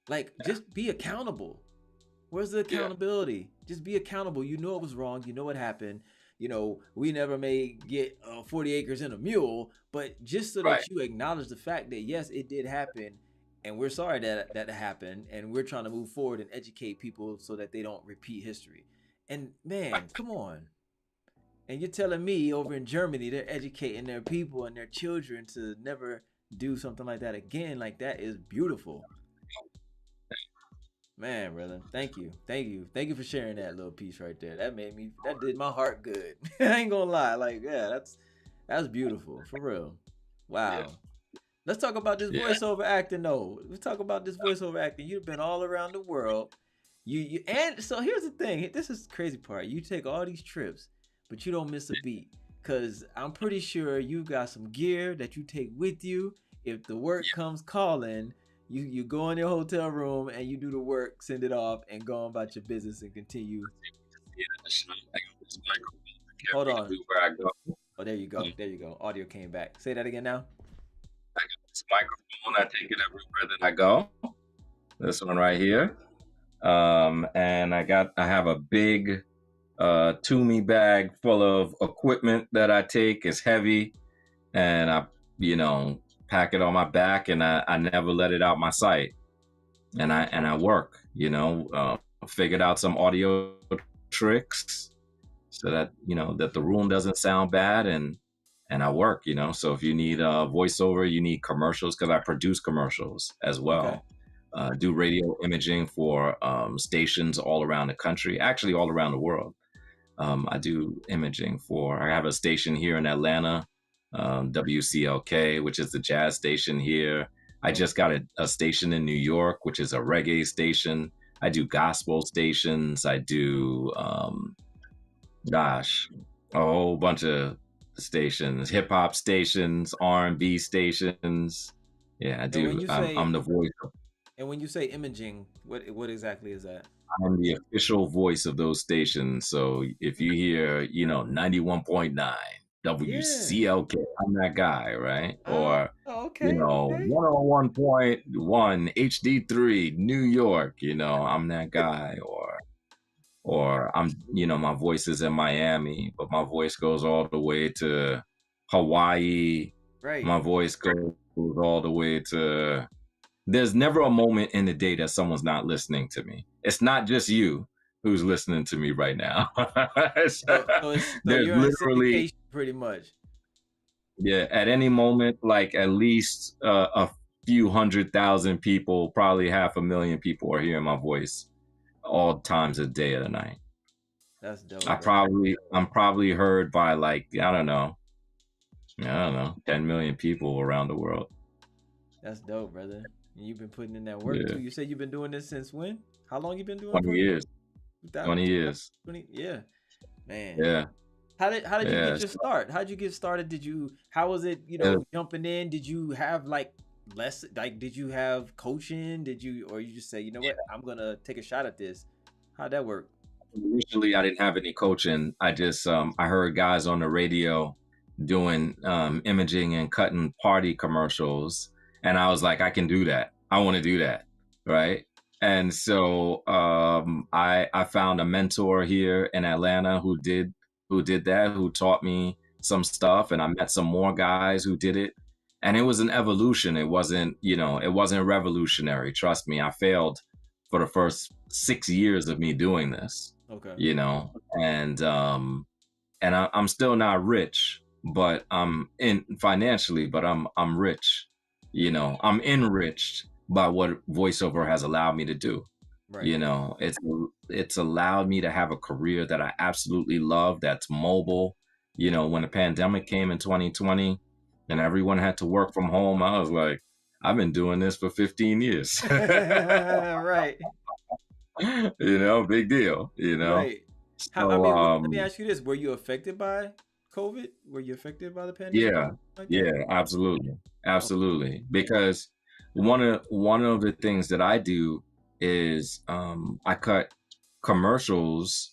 Like just be accountable. Where's the accountability? Just be accountable. You know it was wrong. You know what happened. We never may get 40 acres and a mule, but just so that you acknowledge the fact that yes, it did happen, and we're sorry that happened, and we're trying to move forward and educate people so that they don't repeat history. And man, come on. And you're telling me over in Germany, they're educating their people and their children to never do something like that again. Like, that is beautiful. Man, brother, thank you for sharing that little piece right there. That did my heart good. I ain't gonna lie, like, yeah, that's beautiful for real. Wow. Yeah. Let's talk about this voiceover acting though. Let's talk about this voiceover acting. You've been all around the world. And so here's the thing. This is the crazy part. You take all these trips, but you don't miss a beat, because I'm pretty sure you got some gear that you take with you if the work comes calling. You go in your hotel room and you do the work, send it off, and go on about your business and continue. Hold on. Where I go. Oh, there you go. There you go. Audio came back. Say that again now. I got this microphone. I take it everywhere that I go. This one right here. And I have a big Toomey bag full of equipment that I take. It's heavy, and I, pack it on my back, and I never let it out my sight. And I work, figured out some audio tricks so that, that the room doesn't sound bad, and I work, so if you need a voiceover, you need commercials, because I produce commercials as well. Okay. Do radio imaging for stations all around the country, actually all around the world. I do imaging I have a station here in Atlanta, WCLK, which is the jazz station here. I just got a station in New York, which is a reggae station. I do gospel stations. I do, a whole bunch of stations, hip hop stations, R&B stations. Yeah, I do. I'm the voice. And when you say imaging, what exactly is that? I'm the official voice of those stations. So if you hear, 91.9 WCLK, I'm that guy, right? Or, 101.1 HD3 New York, I'm that guy. Or I'm, my voice is in Miami, but my voice goes all the way to Hawaii. Right. My voice goes all the way to... There's never a moment in the day that someone's not listening to me. It's not just you who's listening to me right now. so you're literally pretty much. Yeah, at any moment, like at least a few 100,000 people, probably 500,000 people are hearing my voice all times of day of the night. That's dope, bro. I'm probably heard by like, I don't know, 10 million people around the world. That's dope, brother. And you've been putting in that work Yeah. too. You said you've been doing this since when? How long you been doing 20 it for? years. 20 years. 20? Yeah. Man. Yeah. How did you Yeah. get your start? How'd you get started? How was it, jumping in? Did you have did you have coaching? Or you just say, you know what, I'm gonna take a shot at this? How'd that work? Initially, I didn't have any coaching. I just I heard guys on the radio doing imaging and cutting party commercials, and I was like, I can do that. I want to do that, right? And so I found a mentor here in Atlanta who did that, who taught me some stuff, and I met some more guys who did it, and it was an evolution. It wasn't revolutionary. Trust me, I failed for the first 6 years of me doing this. Okay. And I'm still not rich, but I'm in financially, but I'm rich. I'm enriched by what voiceover has allowed me to do. Right. It's allowed me to have a career that I absolutely love, that's mobile. When the pandemic came in 2020 and everyone had to work from home, I was like, I've been doing this for 15 years. Right. Big deal, Right. So, let me ask you this. Were you affected by COVID? Were you affected by the pandemic? Yeah, absolutely. Absolutely. Because one of the things that I do is I cut commercials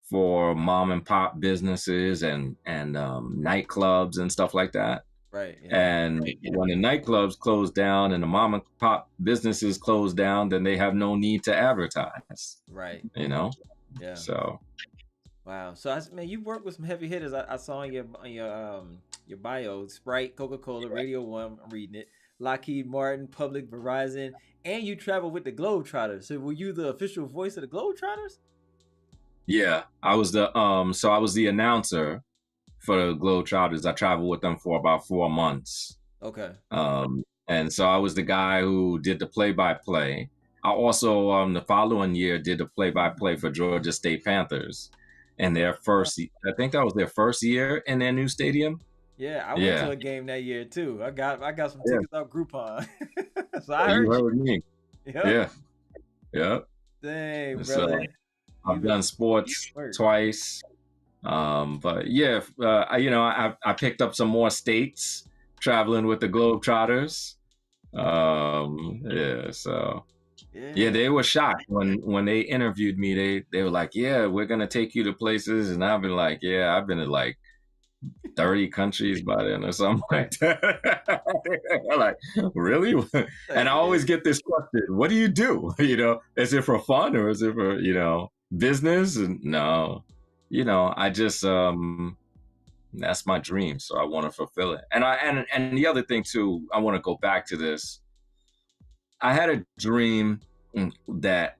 for mom and pop businesses and nightclubs and stuff like that. Right. Yeah. And when the nightclubs close down and the mom and pop businesses close down, then they have no need to advertise. Right. Yeah. So. Wow. So you've worked with some heavy hitters. I saw in your bio: Sprite, Coca-Cola, Radio One. I'm reading it. Lockheed Martin, Public, Verizon, and you travel with the Globetrotters. So were you the official voice of the Globetrotters? Yeah, I was the announcer for the Globetrotters. I traveled with them for about 4 months. Okay. And so I was the guy who did the play-by-play. I also the following year did the play-by-play for Georgia State Panthers. And I think that was their first year in their new stadium. Yeah, I went to a game that year too. I got some tickets off Groupon. So I heard me. Yep. Yeah. Dang, brother. So I've done sports twice. But yeah, I picked up some more states traveling with the Globetrotters. Yeah, they were shocked when they interviewed me. They were like, yeah, we're gonna take you to places, and I've been like, yeah, I've been to like 30 countries by then or something like that. Like, really? And I always get this question, what do you do? Is it for fun or is it for, business? And no, I just that's my dream, so I want to fulfill it. And the other thing too, I want to go back to this. I had a dream that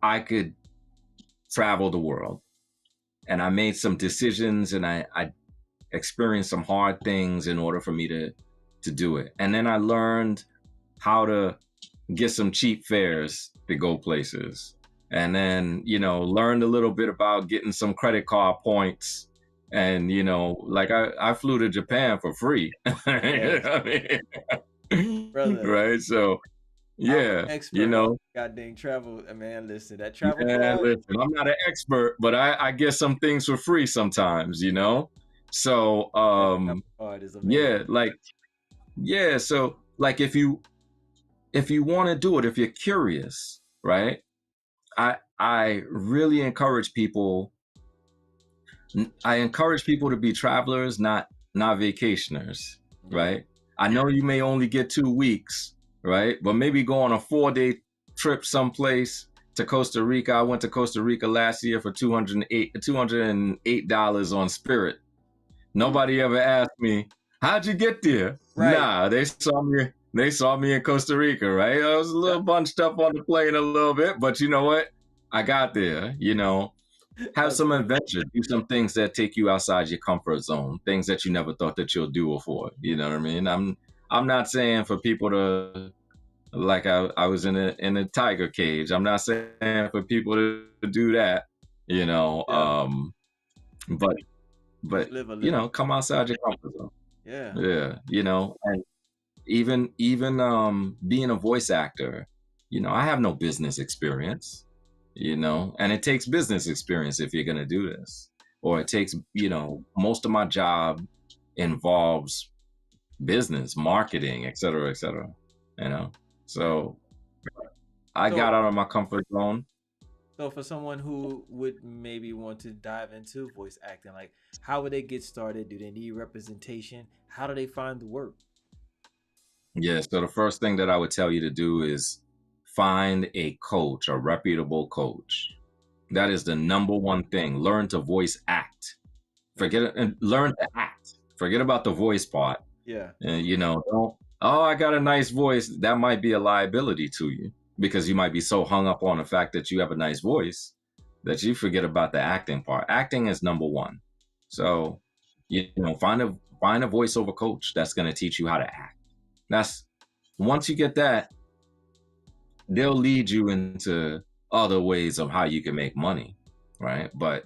I could travel the world, and I made some decisions, and I experienced some hard things in order for me to do it. And then I learned how to get some cheap fares to go places. And then, learned a little bit about getting some credit card points. And, like I flew to Japan for free. Brother. Right. So, yeah, goddamn travel, man. Listen, that travel. Listen, I'm not an expert, but I get some things for free sometimes, So, So like, if you want to do it, if you're curious, right? I really encourage people. I encourage people to be travelers, not vacationers, right? I know you may only get 2 weeks, right? But maybe go on a 4-day trip someplace to Costa Rica. I went to Costa Rica last year for $208 on Spirit. Nobody ever asked me, how'd you get there? Right. Nah, they saw me in Costa Rica, right? I was a little bunched up on the plane a little bit, but you know what? I got there, Have That's some funny. adventure. Do some things that take you outside your comfort zone. Things that you never thought that you'll do before. You know what I mean? I'm not saying for people to like I was in a tiger cage. I'm not saying for people to do that. You know, Yeah. but Just live a you little. know, come outside your comfort zone. Yeah. Yeah, you know, and even being a voice actor, you know, I have no business experience, you know, and it takes business experience if you're going to do this. Or it takes, you know, most of my job involves business, marketing, et cetera, you know. Right. So I got So out of my comfort zone. so for someone who would maybe want to dive into voice acting, like how would they get started? Do they need representation? How do they find the work? Yeah, so the first thing that I would tell you to do is find a coach, a reputable coach. That is the number one thing. Learn to voice act. Forget it and learn to act. Forget about the voice part. Yeah. And you know, don't, oh, I got a nice voice. That might be a liability to you because you might be so hung up on the fact that you have a nice voice that you forget about the acting part. Acting is number one. So, you know, find a voiceover coach that's going to teach you how to act. That's once you get that, they'll lead you into other ways of how you can make money, right? But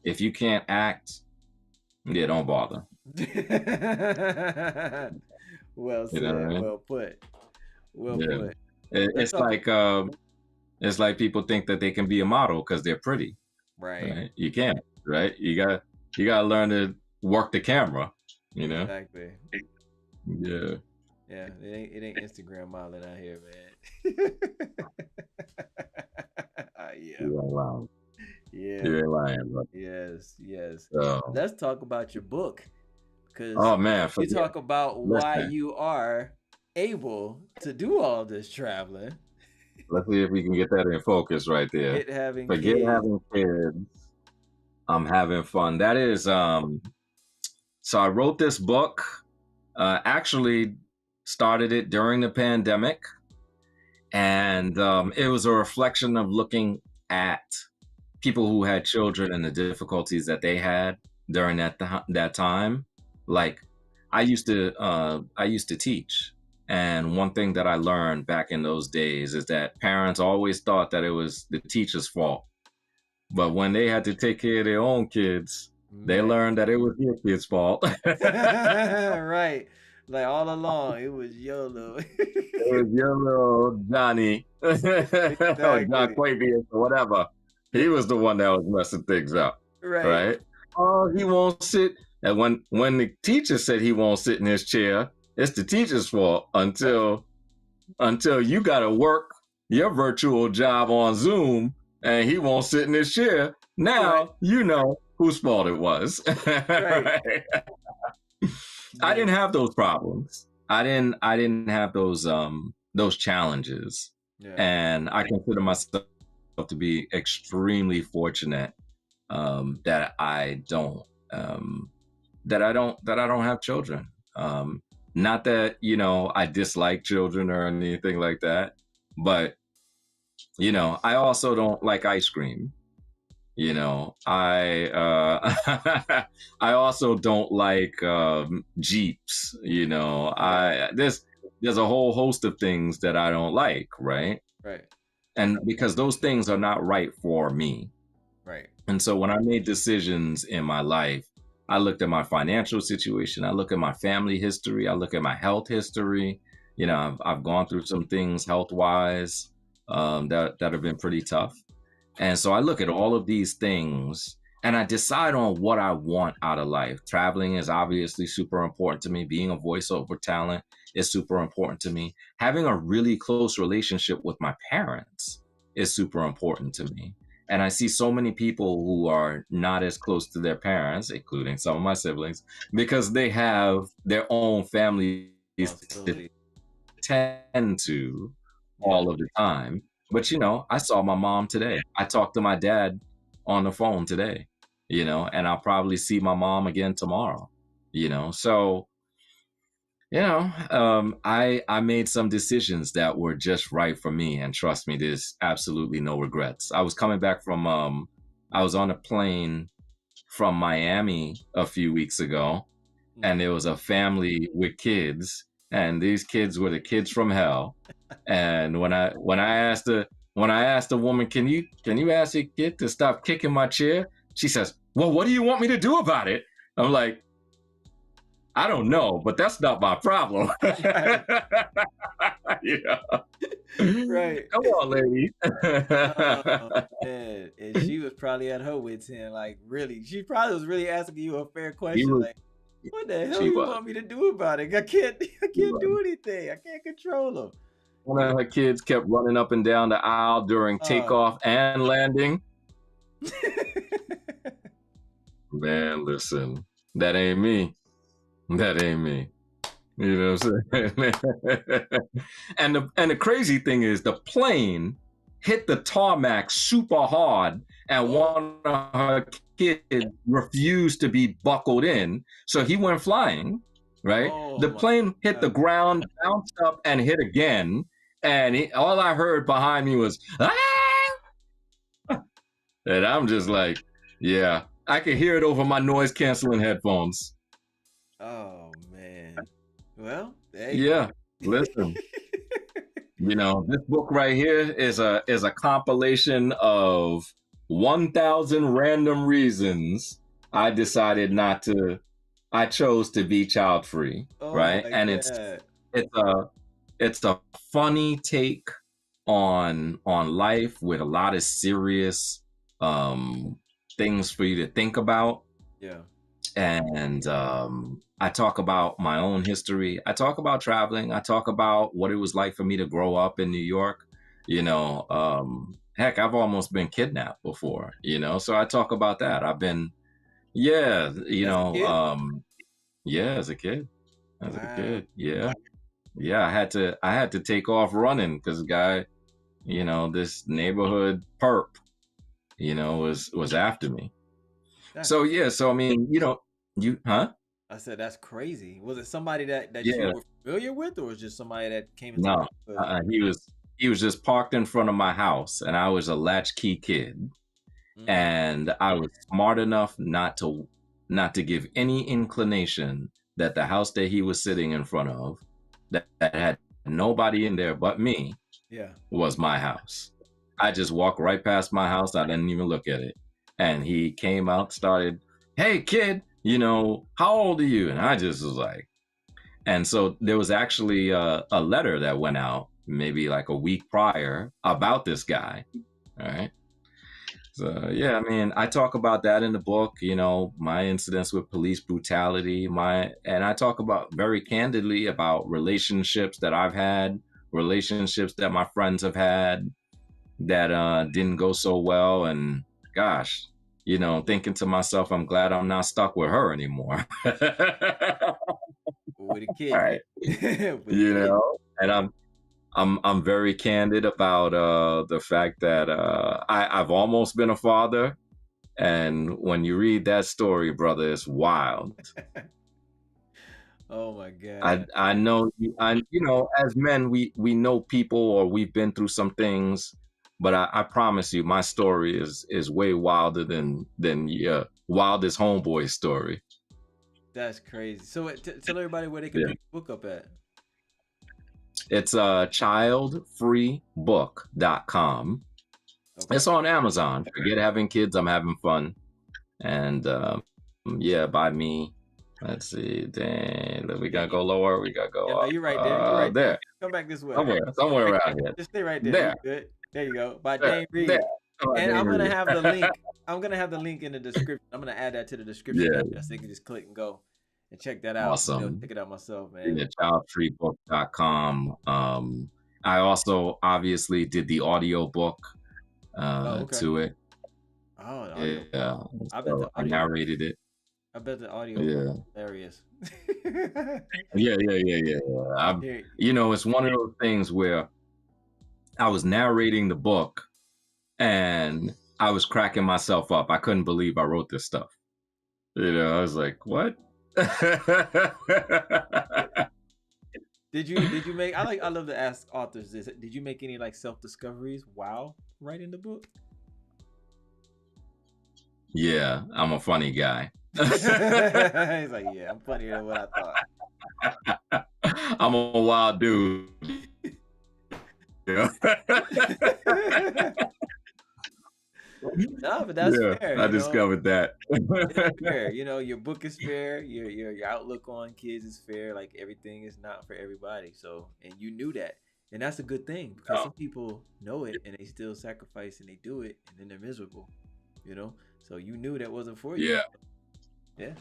if you can't act, yeah, don't bother. Well You know what I said. mean? Well put. Well Yeah. put. It, Let's talk. it's like people think that they can be a model because they're pretty, Right. right? You can't, right? You got to learn to work the camera, you know? Exactly. Yeah. Yeah. It ain't Instagram modeling out here, man. Yeah. You ain't lying. Yeah. You ain't lying, bro. Yes. Yes. So, Let's talk about your book because oh man, you forget. talk about why Listen, you are able to do all this traveling, let's see if we can get that in focus right there. it having Forget kids. having kids. I'm having fun. That is so I wrote this book, actually started it during the pandemic, and it was a reflection of looking at people who had children and the difficulties that they had during that time. Like I used to teach, and one thing that I learned back in those days is that parents always thought that it was the teacher's fault, but when they had to take care of their own kids, they Man. learned that it was their kids' fault. Right. Like all along, it was YOLO. It was your little Johnny or John Exactly. Quavius or whatever. He was the one that was messing things up, Right. right? Oh, he won't sit. And when the teacher said he won't sit in his chair, it's the teacher's fault until you got to work your virtual job on Zoom and he won't sit in his chair. Now Right. you know whose fault it was. Right. Right? I Man. didn't have those problems. I didn't have those challenges. Yeah. And I consider myself to be extremely fortunate that I don't that I don't have children. Not that, you know, I dislike children or anything like that, but you know, I also don't like ice cream. You know, I also don't like Jeeps. You know, Yeah. I there's a whole host of things that I don't like, right? Right. And because those things are not right for me. Right. And so when I made decisions in my life, I looked at my financial situation, I look at my family history, I look at my health history. You know, I've gone through some things health wise that have been pretty tough. And so I look at all of these things and I decide on what I want out of life. Traveling is obviously super important to me. Being a voiceover talent is super important to me. Having a really close relationship with my parents is super important to me. And I see so many people who are not as close to their parents, including some of my siblings, because they have their own families to Responsibility. tend to Yeah. all of the time. But you know, I saw my mom today. I talked to my dad on the phone today, you know, and I'll probably see my mom again tomorrow, you know. So, you know, I made some decisions that were just right for me, and trust me, there's absolutely no regrets. I was coming back from I was on a plane from Miami a few weeks ago, and there was a family with kids, and these kids were the kids from hell. And when I asked the woman, can you ask your kid to stop kicking my chair? She says, well, what do you want me to do about it? I'm like, I don't know, but that's not my problem. Right. Yeah. Right. Come on, lady. Oh, man. And she was probably at her wits' end, like really. She probably was really asking you a fair question, like, what the hell She you was. want me to do about it? I can't do anything. I can't control them. One of her kids kept running up and down the aisle during takeoff and landing. Man, listen, that ain't me. That ain't me. You know what I'm saying? And the crazy thing is, the plane hit the tarmac super hard, and one of her kids refused to be buckled in, so he went flying. Right? The plane hit the ground, bounced up, and hit again. And all I heard behind me was, ah! And I'm just like, yeah, I can hear it over my noise canceling headphones. Oh man. Well, hey. Yeah, listen. You know, this book right here is a compilation of 1,000 random reasons I decided not to. I chose to be child free, right? And it's a funny take on life with a lot of serious things for you to think about. Yeah. And I talk about my own history. I talk about traveling. I talk about what it was like for me to grow up in New York. You know, heck, I've almost been kidnapped before, you know, so I talk about that. I've been, yeah, you know, yeah, as a kid. As a kid, yeah. Yeah, I had to take off running because the guy, you know, this neighborhood perp, you know, was after me. So yeah, so I mean, you know, I said that's crazy. Was it somebody that you were familiar with, or was it just somebody that came into No, he was just parked in front of my house, and I was a latchkey kid, and I was smart enough not to give any inclination that the house that he was sitting in front of, that had nobody in there but me, was my house. I just walked right past my house. I didn't even look at it. And he came out, started, hey, kid, you know, how old are you? And I just was like, and so there was actually a letter that went out maybe like a week prior about this guy. All right. So, yeah, I mean, I talk about that in the book, you know, my incidents with police brutality, and I talk about very candidly about relationships that I've had, relationships that my friends have had that didn't go so well. And gosh, you know, thinking to myself, I'm glad I'm not stuck with her anymore. With a kid. All right. You know, and I'm very candid about the fact that I've almost been a father, and when you read that story, brother, it's wild. Oh my God! I know you know, as men, we know people, or we've been through some things, but I promise you, my story is way wilder than wildest homeboy story. That's crazy. So tell everybody where they can pick the book up at. It's childfreebook.com. Okay. It's on Amazon. Forget having kids, I'm having fun. And yeah, by me. Let's see. Dang, we gotta go lower. We gotta go up. You're right there. You're right there. Come back this way. Somewhere around here. Just stay right there. There. Good. There you go. By Dane Reid. And I'm gonna have the link. I'm gonna have the link in the description. I'm gonna add that to the description. So they can just click and go and check that out. Awesome. Check it out myself, man. Yeah, childfreebook.com. I also obviously did the audio book to it. Oh, yeah. I narrated it. I bet the audio is hilarious. Yeah. You know, it's one of those things where I was narrating the book and I was cracking myself up. I couldn't believe I wrote this stuff. You know, I was like, what? Did you make? I love to ask authors this. Did you make any like self discoveries while writing the book? Yeah, I'm a funny guy. He's like, yeah, I'm funnier than what I thought. I'm a wild dude. Yeah. No, but that's Yeah, fair, I you know. discovered that. It's fair, you know. Your book is fair. Your outlook on kids is fair. Like everything is not for everybody. So, and you knew that, and that's a good thing because some Oh, people know it and they still sacrifice and they do it, and then they're miserable, you know. So you knew that wasn't for you. yeah. Yeah,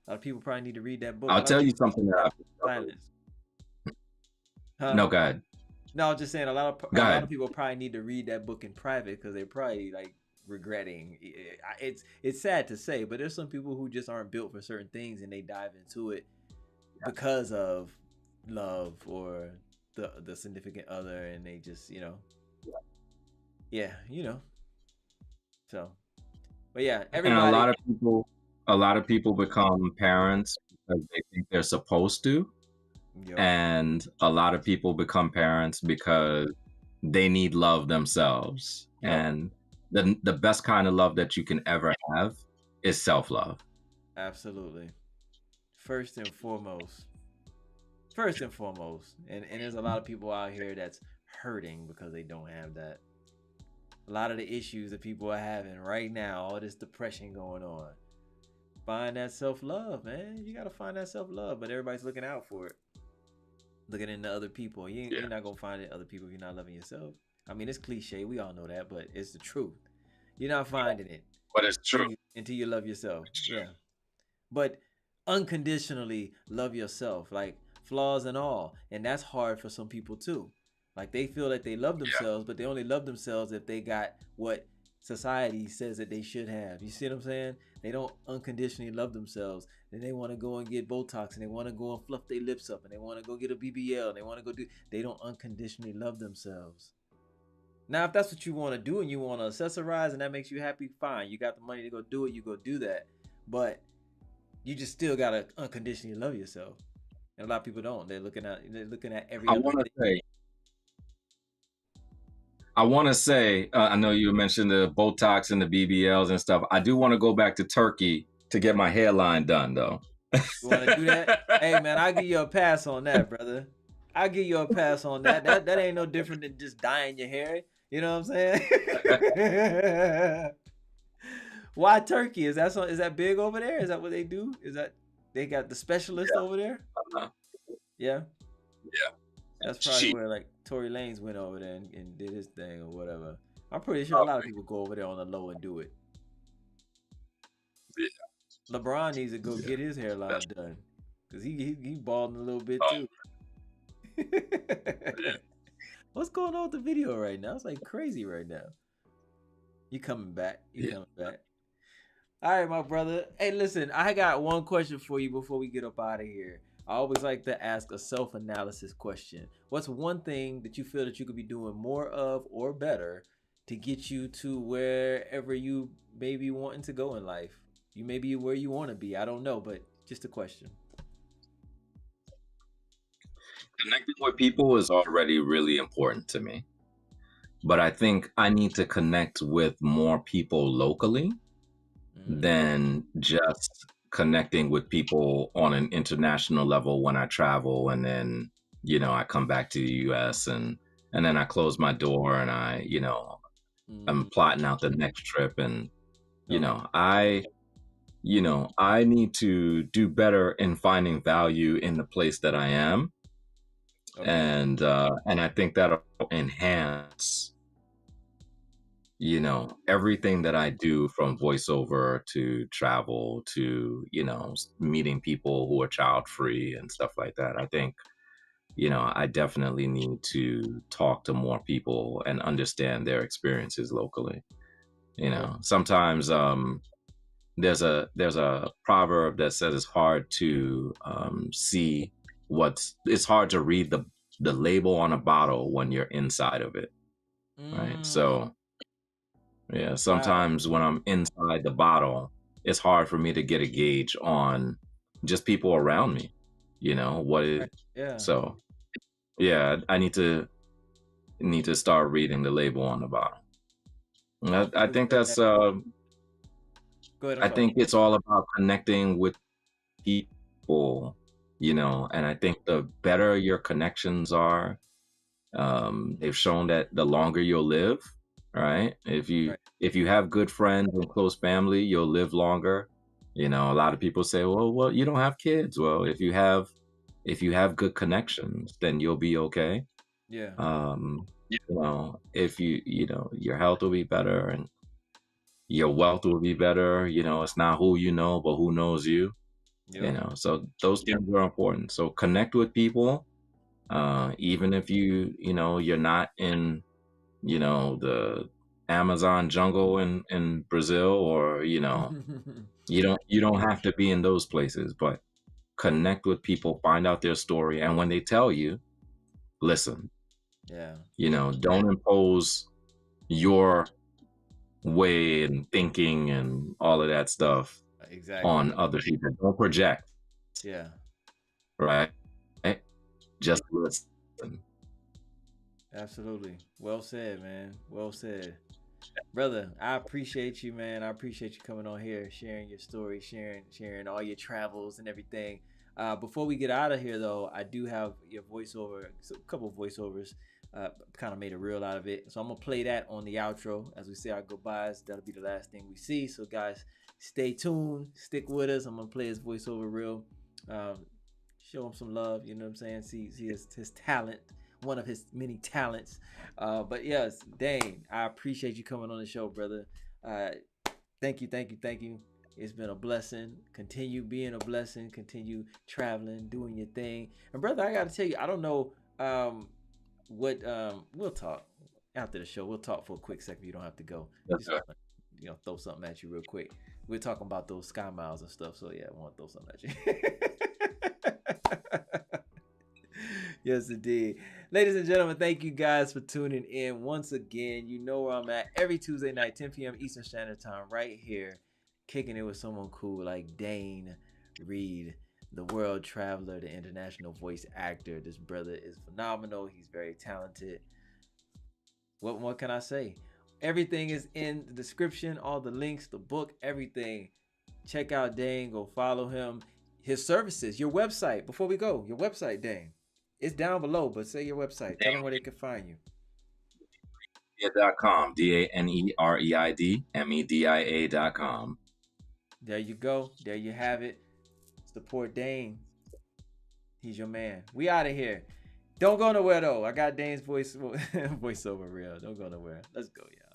a lot of people probably need to read that book. A I'll lot of tell you people something that that I've discovered. silence, huh? No, go ahead. No, I was just saying Go a lot of ahead. people probably need to read that book in private because they're probably like regretting. It's sad to say, but there's some people who just aren't built for certain things and they dive into it because of love or the significant other, and they just yeah, you know. So, but yeah, And everybody. a lot of people become parents because they think they're supposed to. Yep. And a lot of people become parents because they need love themselves. Yep. And the best kind of love that you can ever have is self-love. Absolutely. First and foremost. First and foremost. And there's a lot of people out here that's hurting because they don't have that. A lot of the issues that people are having right now, all this depression going on. Find that self-love, man. You gotta find that self-love, but everybody's looking out for it. Looking into other people. Yeah. You're not gonna find it in other people if you're not loving yourself. I mean, it's cliche, we all know that, but it's the truth. You're not finding it But it's true. until you love yourself. It's true. Yeah. But unconditionally love yourself, like flaws and all. And that's hard for some people too. Like they feel that they love Yeah. themselves, but they only love themselves if they got what society says that they should have. You see what I'm saying? They don't unconditionally love themselves. Then they want to go and get Botox and they want to go and fluff their lips up and they want to go get a BBL and they want to go do. They don't unconditionally love themselves. Now, if that's what you want to do and you want to accessorize and that makes you happy, fine. You got the money to go do it, you go do that. But you just still gotta unconditionally love yourself. And a lot of people don't. They're looking at every I other want to thing. say, I know you mentioned the Botox and the BBLs and stuff. I do want to go back to Turkey to get my hairline done, though. You want to do that? Hey man, I'll give you a pass on that, brother. I'll give you a pass on that. That ain't no different than just dyeing your hair. You know what I'm saying? Why Turkey? Is that big over there? Is that what they do? Is that they got the specialist Yeah. over there? Uh-huh. Yeah. Yeah. That's probably Cheap. where like Tory Lanez went over there and did his thing or whatever. I'm pretty sure a lot of people go over there on the low and do it. Yeah. LeBron needs to go Yeah. get his hairline done because he balding a little bit Oh, too. yeah. What's going on with the video right now? It's like crazy right now. You coming back? You Yeah. coming back? All right, my brother. Hey, listen, I got one question for you before we get up out of here. I always like to ask a self-analysis question. What's one thing that you feel that you could be doing more of or better to get you to wherever you may be wanting to go in life? You may be where you want to be. I don't know, but just a question. Connecting with people is already really important to me. But I think I need to connect with more people locally than just connecting with people on an international level when I travel and then, I come back to the US and then I close my door and I'm plotting out the next trip and Okay. I need to do better in finding value in the place that I am. Okay. And I think that'll enhance everything that I do, from voiceover to travel to meeting people who are child free and stuff like that. I think I definitely need to talk to more people and understand their experiences locally. Sometimes there's a proverb that says it's hard to see it's hard to read the label on a bottle when you're inside of it, right? So yeah, Wow. sometimes when I'm inside the bottle, it's hard for me to get a gauge on just people around me, what Right. it. Yeah. So yeah, I need to start reading the label on the bottle. And Most I people think say that's that. Go ahead. I'm I sorry. think it's all about connecting with people, you know, and I think the better your connections are, they've shown that the longer you'll live, right? Right. If you have good friends and close family, you'll live longer. You know, a lot of people say, well, you don't have kids. Well, if you have good connections, then you'll be okay. Yeah. You know, if you know, your health will be better and your wealth will be better. You know, it's not who you know, but who knows you. You Yep. know, so those things are important. So connect with people, even if you know you're not in, you know, the Amazon jungle in Brazil, or you know, you don't have to be in those places, but connect with people, find out their story, and when they tell you, listen. Yeah. You know, don't impose your way and thinking and all of that stuff Exactly. on other people. Don't project, Yeah. right? Just listen. Absolutely. Well said, man. Well said. Brother, I appreciate you, man. I appreciate you coming on here, sharing your story, sharing all your travels and everything. Before we get out of here, though, I do have your voiceover, a couple of voiceovers. Kind of made a reel out of it, so I'm gonna play that on the outro as we say our goodbyes. That'll be the last thing we see. So, guys, stay tuned, stick with us. I'm gonna play his voiceover reel. Um, Show him some love. You know what I'm saying? See his talent, one of his many talents. But yes, Dane, I appreciate you coming on the show, brother. Uh, thank you. It's been a blessing. Continue being a blessing. Continue traveling, doing your thing. And brother, I gotta tell you, I don't know what we'll talk after the show. We'll talk for a quick second. You don't have to go. Yes, Just sir. throw something at you real quick. We're talking about those sky miles and stuff. So yeah, I want to throw something at you. Yes, indeed. Ladies and gentlemen, thank you guys for tuning in once again. You know where I'm at every Tuesday night, 10 p.m. Eastern Standard Time, right here, kicking it with someone cool like Dane Reid, the world traveler, the international voice actor. This brother is phenomenal. He's very talented. What more can I say? Everything is in the description, all the links, the book, everything. Check out Dane, go follow him. His services, your website, before we go, your website, Dane. It's down below, but say your website. Tell them where they can find you. DaneReid.com, DaneReidMedia.com. There you go. There you have it. Support Dane. He's your man. We out of here. Don't go nowhere though. I got Dane's voiceover reel. Don't go nowhere. Let's go, y'all.